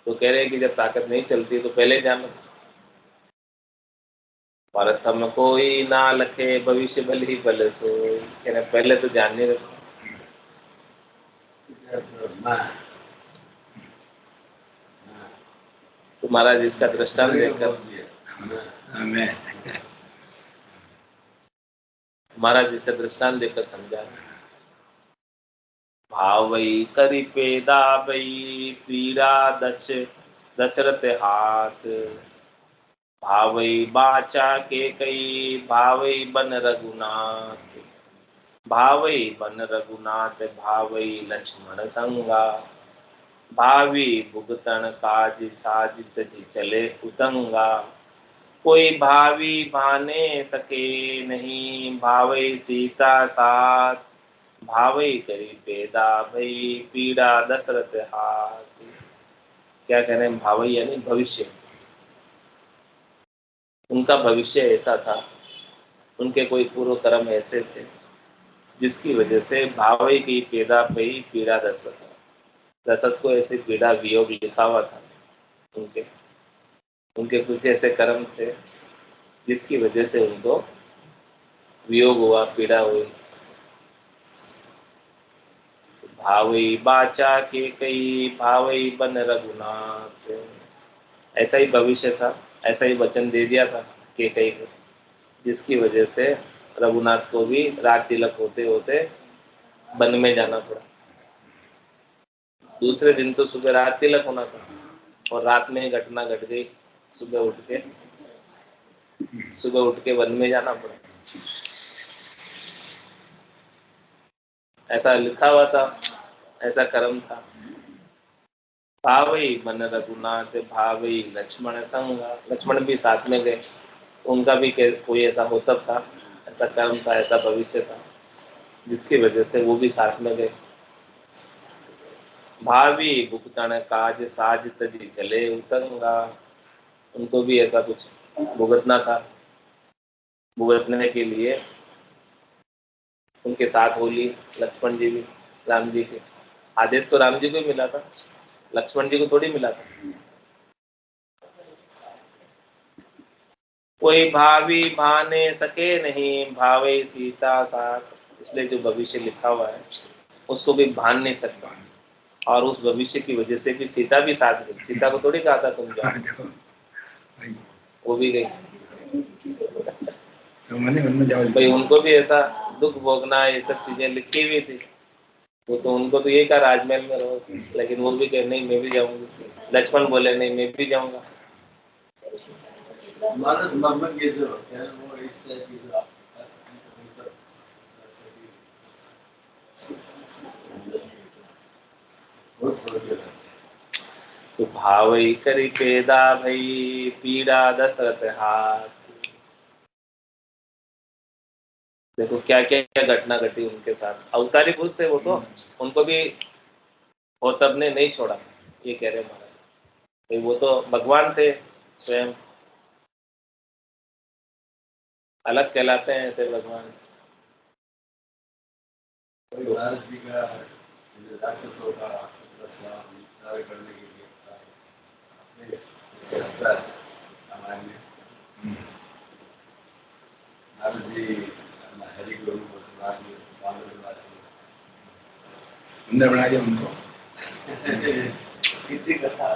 तो कह रहे हैं कि जब ताकत नहीं चलती तो पहले जानो, प्रथम कोई ना लखे भविष्य बल ही बल सो, कह रहे पहले तो ध्यान नहीं रखो। तो महाराज इसका दृष्टांत देखकर महाराज इसका दृष्टांत देकर समझा, भाव वही करी पेदा बई पीड़ा दशरथ हाथ, भावई बाचा के कई भावई बन रघुनाथ, भावई बन रघुनाथ भावई लक्ष्मण संगा, भावी भुगतन काज साजित जी चले उतंगा, कोई भावी भाने सके नहीं भावई सीता साथ, भावई करी पेदा भई पीड़ा दशरथ हाथ। क्या कह रहे हैं, भावई यानी भविष्य, उनका भविष्य ऐसा था, उनके कोई पूर्व कर्म ऐसे थे जिसकी वजह से भावई की पेदा भई पीड़ा दशरथ, दशरथ को ऐसी पीड़ा वियोग लिखा हुआ था, उनके उनके कुछ ऐसे कर्म थे जिसकी वजह से उनको वियोग हुआ, पीड़ा हुई। भावई बाचा के कई भावई बन रघुनाथ, ऐसा ही भविष्य था, ऐसा ही वचन दे दिया था कि कई को, जिसकी वजह से रघुनाथ को भी रात तिलक होते होते वन में जाना पड़ा। दूसरे दिन तो सुबह रात तिलक होना था और रात में घटना घट गई, सुबह उठ के वन में जाना पड़ा। ऐसा लिखा हुआ था ऐसा कर्म था। भावई मन रघुनाथ भावई लक्ष्मण संग, लक्ष्मण भी साथ में गए, उनका भी कोई ऐसा होतब था, ऐसा कर्म था, ऐसा भविष्य था जिसकी वजह से वो भी साथ में गए। भावी भुगतन काज साज तजी चले उतंगा, उनको भी ऐसा कुछ भुगतना था, भुगतने के लिए उनके साथ हो लिए लक्ष्मण जी भी राम जी के। आदेश तो राम जी को ही मिला था, लक्ष्मण जी को थोड़ी मिला था। कोई भावी भाने सके नहीं भावे सीता साथ, इसलिए जो भविष्य लिखा हुआ है उसको भी भान नहीं सकता, और उस भविष्य की वजह से भी सीता भी साथ गई। सीता को थोड़ी कहा था तुम जाओ, वो भी गई। भाई उनको भी ऐसा दुख भोगना, ये सब चीजें लिखी हुई थी, वो तो उनको तो यही कहा राजमहल में रहो, लेकिन वो भी कहे नहीं मैं भी जाऊंगी। लक्ष्मण बोले नहीं मैं भी जाऊंगा। मानस मर्म के जो होते हैं वो इस तरह की जो तो भावई करी पेदा भई पीड़ा दशरथ हाथ। देखो क्या क्या घटना घटी उनके साथ। अवतारी पुरुष थे वो तो, उनको भी होतब ने नहीं छोड़ा, ये कह रहे महाराज। वो तो भगवान थे स्वयं, अलग कहलाते हैं ऐसे भगवान। भारत जी का राक्षसों का कार्य करने के लिए रामायण में भारत जी हरि को बना दिया उनको। कितनी कथा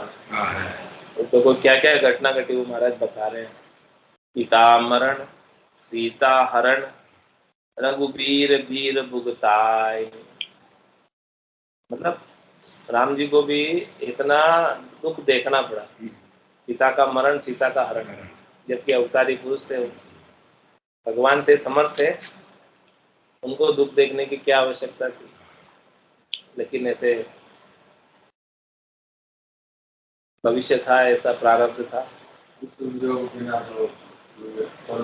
तो क्या क्या घटना घटी वो महाराज बता रहे हैं। पिता मरण सीता हरण रघुबीर भीर भुगताय, मतलब राम जी को भी इतना दुख देखना पड़ा, पिता का मरण सीता का हरण, जबकि अवतारी पुरुष थे, भगवान थे, समर्थ थे, उनको दुख देखने की क्या आवश्यकता थी। लेकिन ऐसे भविष्य था, ऐसा प्रारब्ध था।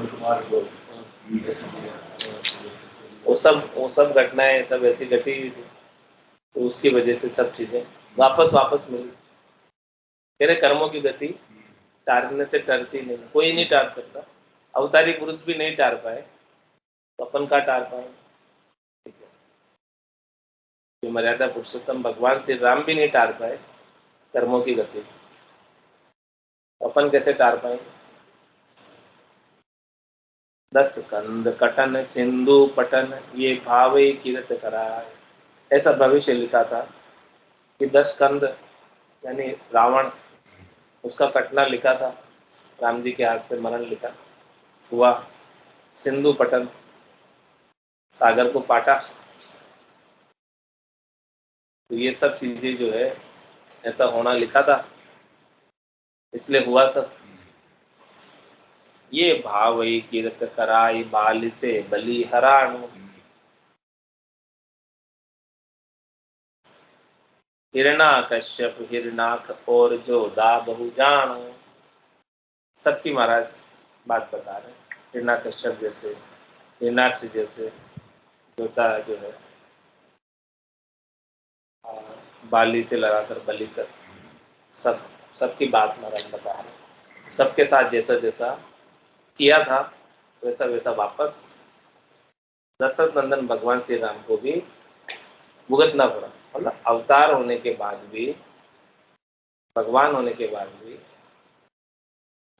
कुमार को वो सब घटनाएं सब ऐसी घटी हुई थी, तो उसकी वजह से सब चीजें वापस मिली। तेरे कर्मों की गति टारने से टरती नहीं, कोई नहीं टार सकता। अवतारी पुरुष भी नहीं टार पाए, तो अपन का टार पाए। जो मर्यादा पुरुषोत्तम भगवान श्री राम भी नहीं टार पाए कर्मों की गति, अपन कैसे टार पाएंगे। 10 कंद कटन सिंधु पटन ये भावे कीरत कराए, ऐसा भविष्य लिखा था कि 10 कंद यानी रावण, उसका कटना लिखा था, राम जी के हाथ से मरण लिखा हुआ। सिंधु पटन, सागर को पाटा। तो ये सब चीजें जो है ऐसा होना लिखा था, इसलिए हुआ सब। ये भावई कीरत कराई बाल से बलि हराणु, हिरणा कश्यप हिरणाख और जो दा बहु जान, सबकी महाराज बात बता रहे हैं। हिरणा कश्यप जैसे, हिरणाक्ष जैसे, जोधा जो है बाली से लगाकर बलि तक, सबकी बात महाराज बता रहे हैं। सबके साथ जैसा जैसा किया था वैसा वैसा वापस दशरथ नंदन भगवान श्री राम को भी भुगतना पड़ा। मतलब अवतार होने के बाद भी, भगवान होने के बाद भी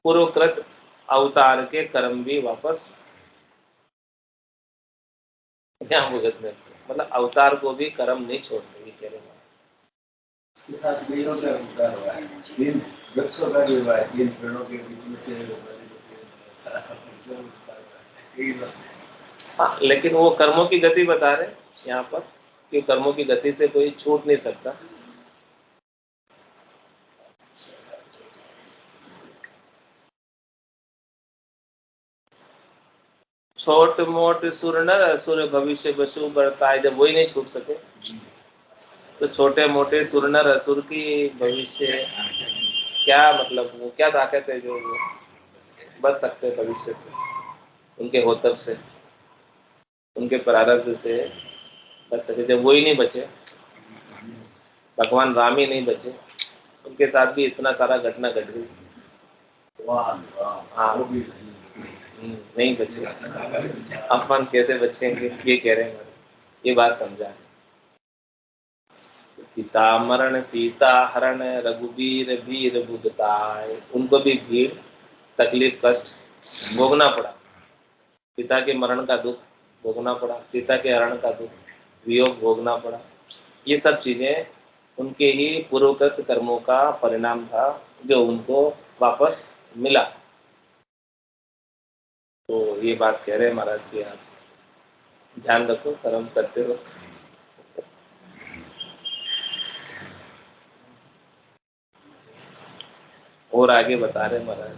पूर्वकृत अवतार के कर्म भी वापस यहाँ भुगतने, मतलब अवतार को भी कर्म नहीं छोड़ते। ये कह रहे हैं इसके साथ पेड़ों का उतार हुआ है, 3 वृक्षों का भी हुआ है, 3 पेड़ों के बीच में से हाँ, लेकिन वो कर्मों की गति बता रहे यहाँ पर कि कर्मों की गति से कोई छूट नहीं सकता। छोट मोट सुर नर असुर भविष्य बसु बरताए, जब वही नहीं छूट सके तो छोटे मोटे सुर नर असुर की भविष्य क्या मतलब, वो क्या ताकत है जो वो बच सकते भविष्य से, उनके होतब से, उनके प्रारब्ध से बच सके। जब वो ही नहीं बचे, भगवान राम ही नहीं बचे, उनके साथ भी इतना सारा घटना घट गई। हाँ, वो भी नहीं बचे, अपन कैसे बचेंगे, ये कह रहे हैं, ये बात समझा। पिता मरण सीता हरण रघुबीर वीर बुधताय, उनको भी भीड़ तकलीफ कष्ट भोगना पड़ा। पिता के मरण का दुख भोगना पड़ा, सीता के हरण का दुख, वियोग भोगना पड़ा। ये सब चीजें उनके ही पूर्वकृत कर्मों का परिणाम था, जो उनको वापस मिला। तो ये बात कह रहे हैं महाराज की, आप ध्यान रखो कर्म करते हो। और आगे बता रहे महाराज,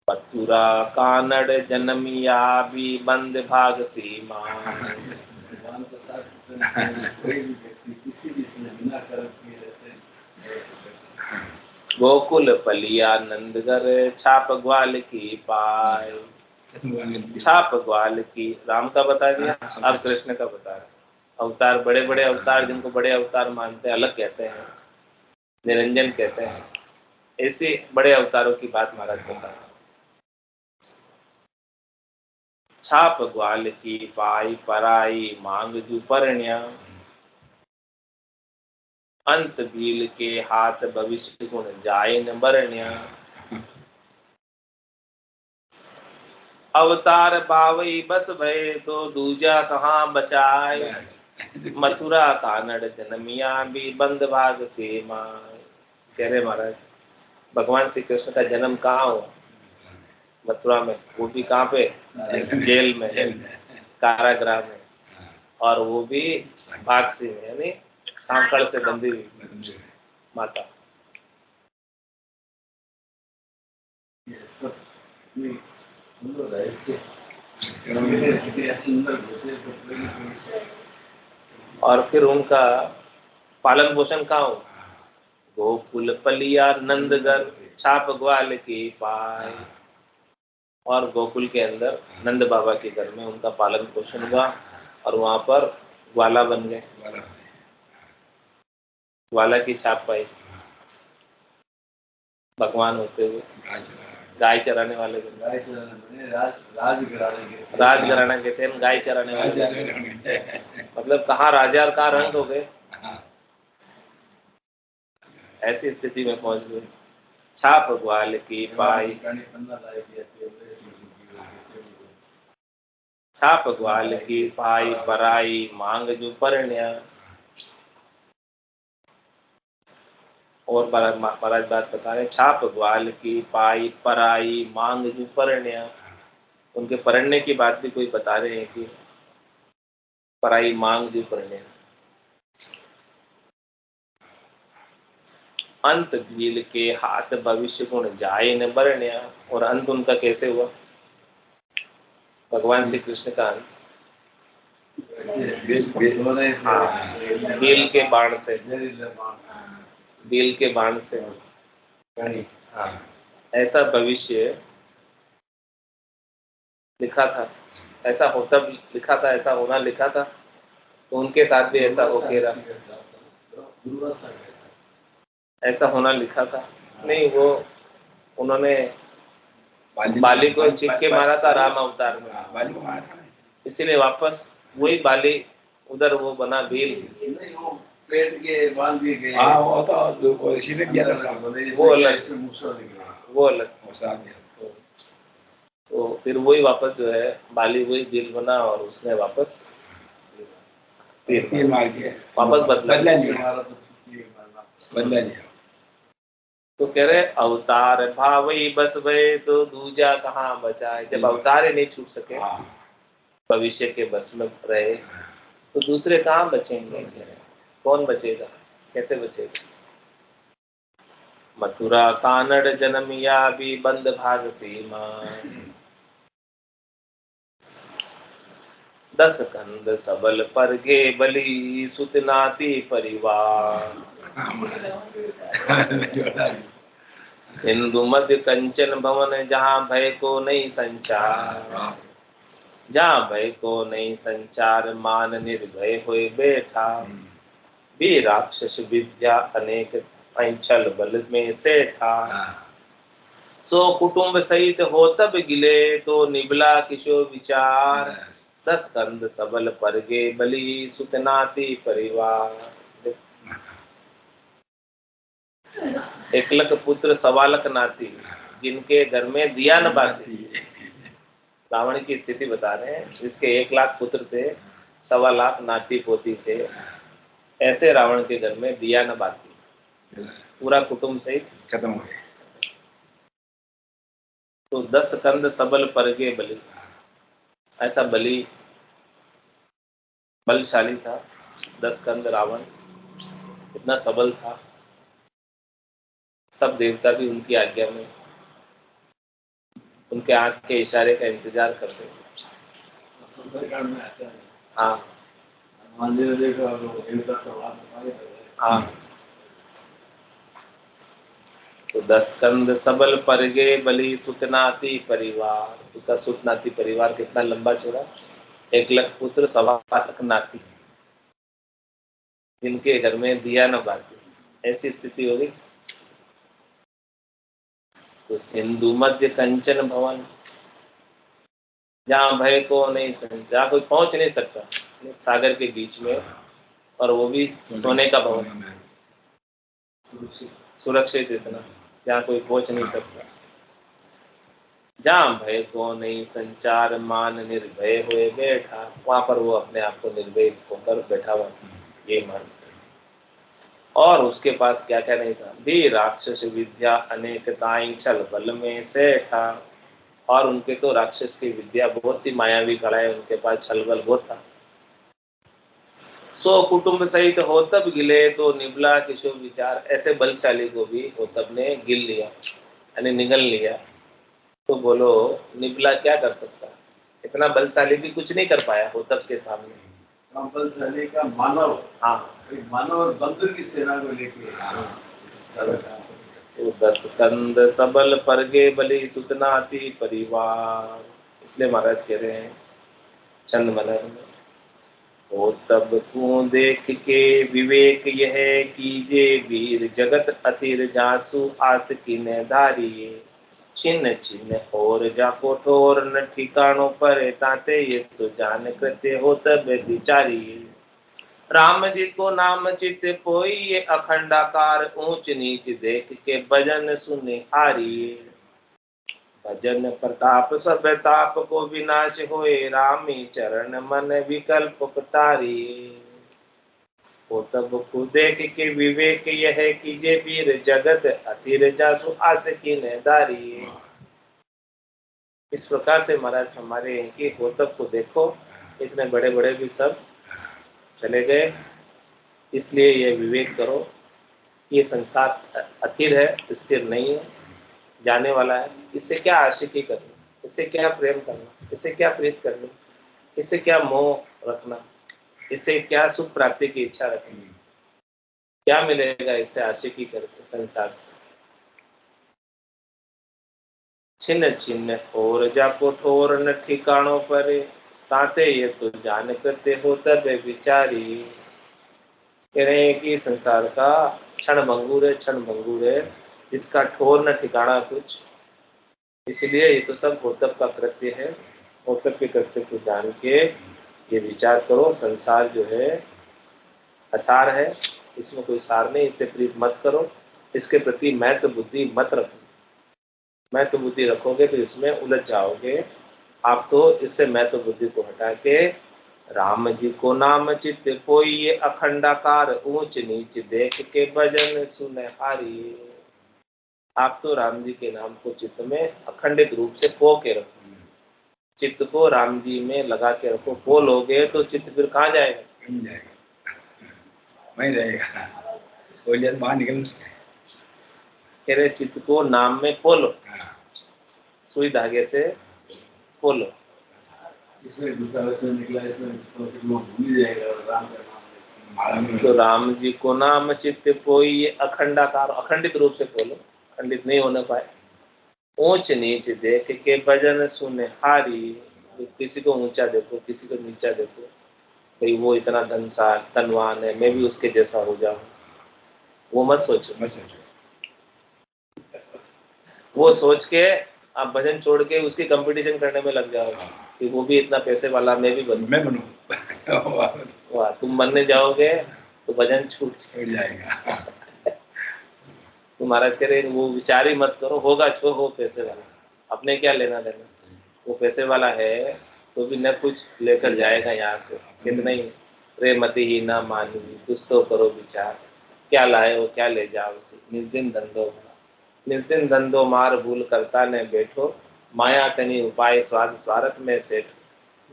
मथुरा कानड़ जन्मिया भी बंद भाग सीमा, भगवान के साथ कोई भी व्यक्ति किसी भी समय बिना कर्म किए रहते हैं। गोकुल पलिया नंदगर छाप ग्वाल की पाय, छाप ग्वाल की, राम का बता दिया, अब कृष्ण का बता रहे। अवतार, बड़े बड़े अवतार जिनको बड़े अवतार मानते हैं, अलग कहते हैं, निरंजन कहते हैं, ऐसे बड़े अवतारों की बात महाराज बता रहे। छाप ग्वाल की पाई पराई मांग जू परण्या, अंत बील के हाथ भविष्य गुण जाय न बरण्या, अवतार बावई बस भय तो दूजा कहाँ बचाए, मथुरा कानड़ जन्मिया भी बंद भाग से माय। कह रहे महाराज, भगवान श्री कृष्ण का जन्म कहाँ हुआ? मथुरा में, वो भी कहाँ पे? जेल में, कारागृह में, और वो भी भाग से में, यानी सांकड़ से बंधी हुई माता। और फिर उनका पालन पोषण कहाँ हो? गोकुल पलिया नंदगर छाप ग्वाल की पाय, और गोकुल के अंदर नंद बाबा के घर में उनका पालन पोषण हुआ, और वहां पर ग्वाला बन गए, ग्वाला की छाप पाई भगवान होते हुए, गाय चराने वाले बन गए। राजघराना कहते हैं, गाय चराने वाले, मतलब कहाँ राजा और कहाँ रंग हो गए, ऐसी स्थिति में पहुंच गए। छाप ग्वाल की पाई, छाप ग्वाल की पाई पराई मांग जू परण्या। और महाराज बात बता रहे, छाप ग्वाल की पाई पराई मांग जू परण्या, उनके परण्य की बात भी कोई बता रहे हैं कि पराई मांग जू परण्या। अंत भील के हाथ भविष्य गुण जाए न बरण्या, और अंत उनका कैसे हुआ? भगवान श्री कृष्ण का अंत भील के बाण से, भील के बाण से, ऐसा भविष्य लिखा था, ऐसा होता लिखा था, ऐसा होना लिखा था, तो उनके साथ भी ऐसा हो के रहा, ऐसा होना लिखा था। नहीं, वो उन्होंने बाली को चिप के मारा था राम अवतार में, बाली को मारा था, इसीलिए वापस वही बाली उधर वो बना भील, पेट के बांध दिए गए। हाँ, वो तो इसी ने दिया था, वो अलग, वो अलग। तो फिर वही वापस जो है बाली वही भील बना, और उसने वापस तीर मार के वापस बदला लिया। तो कह रहे अवतार भावई बस भय तो दूजा कहाँ बचाए। जब अवतार ही नहीं छूट सके, भविष्य के बस में रहे, तो दूसरे कहाँ बचेंगे? कौन बचेगा, कैसे बचेगा? मथुरा कानड़ जन्मिया भी बंद भाग सीमा, दस कंद सबल पर गे बलि सुत नाती परिवार। सिंधु मध्य कंचन भवन जहाँ भय को नहीं संचार। जहाँ भय को नहीं संचार मान निर्भय होए बैठा। भी राक्षस विद्या अनेक छल बल में सेठा। सो कुटुंब सहित हो तब गिले तो निबला किशोर विचार। दस कंद सबल पर गे बलि सुत नाती परिवार। एकलक पुत्र सवालक नाती जिनके घर में दिया न बाती। रावण की स्थिति बता रहे हैं, जिसके 1 लाख पुत्र थे, 1.25 लाख नाती पोती थे, ऐसे रावण के घर में दिया न बाती, पूरा कुटुंब सहित खत्म हो गए। तो 10 कंद सबल पर गे बलि, ऐसा बलि बलशाली था। 10 कंद रावण इतना सबल था, सब देवता भी उनकी आज्ञा में उनके आंख के इशारे का इंतजार करते थे। सुंदरकांड में आता है। हाँ हनुमान जी ने देखा वो देवता प्रभाव में हाँ। तो 10 कंद सबल पर गे बलि सुतनाती परिवार। उसका सुतनाती परिवार कितना लंबा चौड़ा, 1 लाख पुत्र 1.25 लाख नाती, जिनके घर में दिया न बाती, ऐसी स्थिति हो गई। तो सिंधु मध्य कंचन भवन, जहाँ भय को नहीं जहाँ कोई पहुंच नहीं सकता, सागर के बीच में, और वो भी सोने का भवन, सुरक्षित इतना, जहाँ कोई पहुंच नहीं सकता। जहाँ भय को नहीं संचार मान निर्भय हुए बैठा, वहां पर वो अपने आप को निर्भय होकर बैठा हुआ, ये मान। और उसके पास क्या क्या नहीं था, भी राक्षस विद्या अनेकताई छल बल में सेठा। और उनके तो राक्षस की विद्या बहुत ही मायावी कला है, उनके पास छल बल बहुत था। सो कुटुंब सहित होतब गिले तो निबला किशोर विचार, ऐसे बलशाली को भी होतब ने गिल लिया, यानी निगल लिया। तो बोलो निबला क्या कर सकता, इतना बलशाली भी कुछ नहीं कर पाया होतब के सामने। बलशाली का मानव, हाँ, एक मानव और बंदर की सेना को लेके तो 10 कंद सबल पर गे बलि सुतनाती परिवार। इसलिए महाराज कह रहे हैं चंद मलर में, हो तब तू देख के विवेक यह कीजे वीर जगत अथिर जासु आस की धारिये। छिन्न छिन्न और जा कोठोर न ठिकानों पर ताते ये तो जान कृत्य हो तब विचारिये। राम जी को नाम चित पोई ये अखंडाकार ऊंच नीच देख के भजन सुने हारिये। भजन प्रताप सब ताप को विनाश होए रामी चरण मन विकल्प तारिये। हो तब को देख के विवेक यह कीजे वीर जगत अथिर जासु आस की दारिये। इस प्रकार से महाराज हमारे कि होतब को देखो, इतने बड़े बड़े भी सब चले गए, इसलिए ये विवेक करो, ये संसार अथिर है, स्थिर नहीं है, जाने वाला है। इससे क्या आशिकी करनी, इससे क्या प्रेम करना, इससे क्या प्रीत करनी, इससे क्या मोह रखना, इससे क्या सुख प्राप्ति की इच्छा रखनी, क्या मिलेगा इससे आशिकी करके संसार से। छिन्न छिन्न और जा कोठोर न ठिकानों पर ताते ये तो जान करते हो तब विचारी। कह रहे हैं कि संसार का क्षण भंगुर है, जिसका ठोर न ठिकाना कुछ। इसलिए ये तो सब होतब का कृत्य है। होतब के कृत्य को जान के ये विचार करो, संसार जो है असार है, इसमें कोई सार नहीं, इससे प्रीत मत करो, इसके प्रति महत्व बुद्धि मत रखो। महत्व बुद्धि रखोगे तो इसमें उलझ जाओगे। आप तो इससे महत्व बुद्धि को हटा के राम जी को नाम चित कोई ये अखंडाकार ऊंच नीच देख के भजन सुने हारी। आप तो राम जी के नाम को चित्त में अखंडित रूप से पो के रखो, चित्त को राम जी में लगा के रखो। पो लोगे तो चित्त फिर कहाँ जाएगा, वहीं रहेगा, बाहर निकल उसके। कह रहे चित्त को नाम में पो लो, सुई धागे से पो लो। इसमें दूसरा वचन निकला, इसमें तो फिर वो भूल ही जाएगा राम का नाम लेके। माला में तो राम जी को नाम चित्त पोई, ये अखंडाकार अखंडित रूप से बोलो, खंडित नहीं होने पाए। ऊंच नीच देख के भजन सुने हारी, किसी को ऊंचा देखो, किसी को नीचा देखो, भाई वो इतना धनवान है, मैं भी उसके जैसा हो जाऊं, वो मत सोचो। मत सोचो। वो सोच के आप भजन छोड़ के उसकी कंपटीशन करने में लग जाओ कि वो भी इतना पैसे वाला, मैं भी बनूं। मैं बनूं। वाह, तुम बनने जाओगे तो भजन छूट जाएगा। तो महाराज कह रहे वो विचार ही मत करो, होगा छो हो पैसे वाला, अपने क्या लेना देना। वो पैसे वाला है तो भी न कुछ लेकर जाएगा यहाँ से, कितना ही रे मति ही ना मानी, कुछ तो करो विचार, क्या लाए हो क्या ले जाओ उसे। निस्दिन धंधो निस्दिन धंधो मार भूल करता ने बैठो, माया तनी उपाय स्वाद स्वार्थ में सेठ,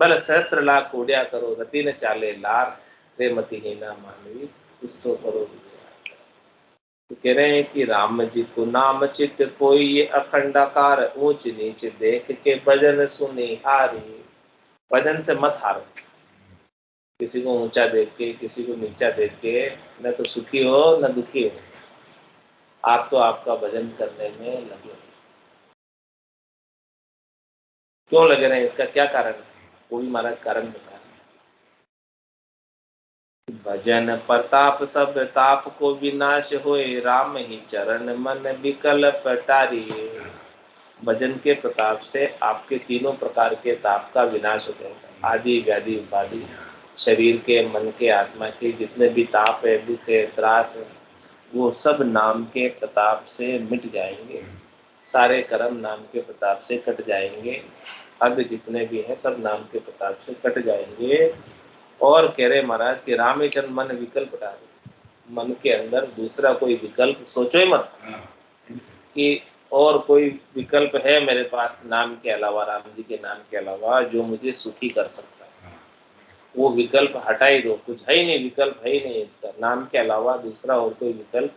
बल सहस्त्र लाख कूड़िया करो रति न चाले लार, रे मति ही ना मानवी कुछ तो करो विचार। तो कह रहे हैं कि राम जी को नाम चित कोई, ये अखंडाकार ऊंच नीच देख के भजन सुनी हारी। भजन से मत हारो, किसी को ऊंचा देख के, किसी को नीचा देख के न तो सुखी हो न दुखी हो, आप तो आपका भजन करने में लगे हो। क्यों लगे रहे, इसका क्या कारण है, वो भी महाराज कारण बता रहे हैं। भजन प्रताप सब ताप को विनाश होए, राम ही चरण मन विकल्प टारी। भजन के प्रताप से आपके तीनों प्रकार के ताप का विनाश हो जाएगा, आदि व्याधि उपाधि, शरीर के, मन के, आत्मा के जितने भी ताप है, दुख है, त्रास है, वो सब नाम के प्रताप से मिट जाएंगे। सारे कर्म नाम के प्रताप से कट जाएंगे, अग जितने भी हैं सब नाम के प्रताप से कट जाएंगे। और कह रहे महाराज कि रामेचंद मन विकल्प डाले, मन के अंदर दूसरा कोई विकल्प सोचो ही मत कि और कोई विकल्प है मेरे पास नाम के अलावा, राम जी के नाम के अलावा, जो मुझे सुखी कर सकता है। वो विकल्प हटा ही दो, कुछ है ही नहीं, विकल्प है ही नहीं इसका, नाम के अलावा दूसरा और कोई विकल्प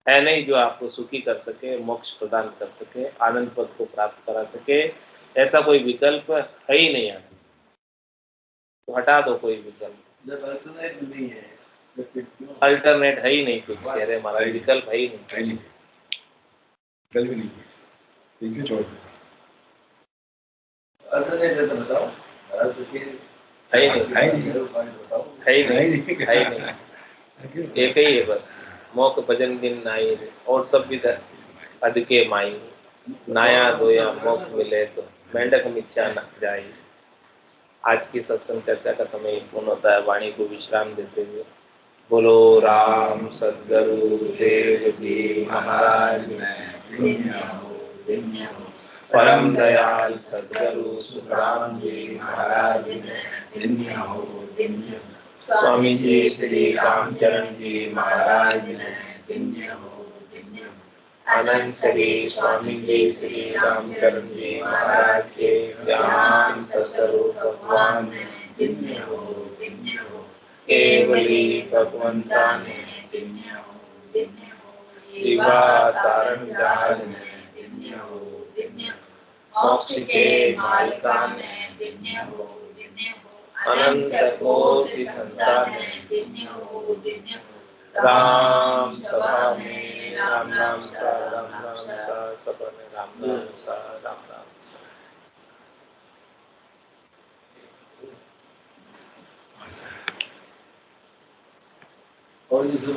है नहीं जो आपको सुखी कर सके, मोक्ष प्रदान कर सके, आनंद पद को प्राप्त करा सके, ऐसा कोई विकल्प है ही नहीं। तो हटा दो कोई विकल्प, जब अल्टरनेट नहीं है तो फिर क्यों? अल्टरनेट है ही नहीं कुछ, कह रहे महाराज विकल्प है ही नहीं, कल भी नहीं क्यों छोड़ दो? अल्टरनेट है तो बताओ, महाराज तो फिर है ही नहीं, है नहीं, बताओ। है ही नहीं, है ही नहीं, एक ही है बस, मोक भजन दिन नाई, और सब भी अधिके माई, नाया दोया मोक मिले तो मेंढक मिच्छा न जाई। आज की सत्संग चर्चा का समय पूर्ण होता है, वाणी को विश्राम देते हुए बोलो राम सद्गुरु देव जी महाराज परम दयाल सद्गुरु सुखराम जी महाराज स्वामी जी श्री रामचरण जी महाराज अनंत श्री स्वामी जी श्री रामचरण जी महाराज के ज्ञान स्वरूप भगवान केवली भगवंता ने जीवा तारण जहाज ने मोक्ष के मालिका में अनंत कोटि संतान राम सभा में राम नाम सा राम नाम सा सभा में राम नाम सा राम नाम सा। और जिसे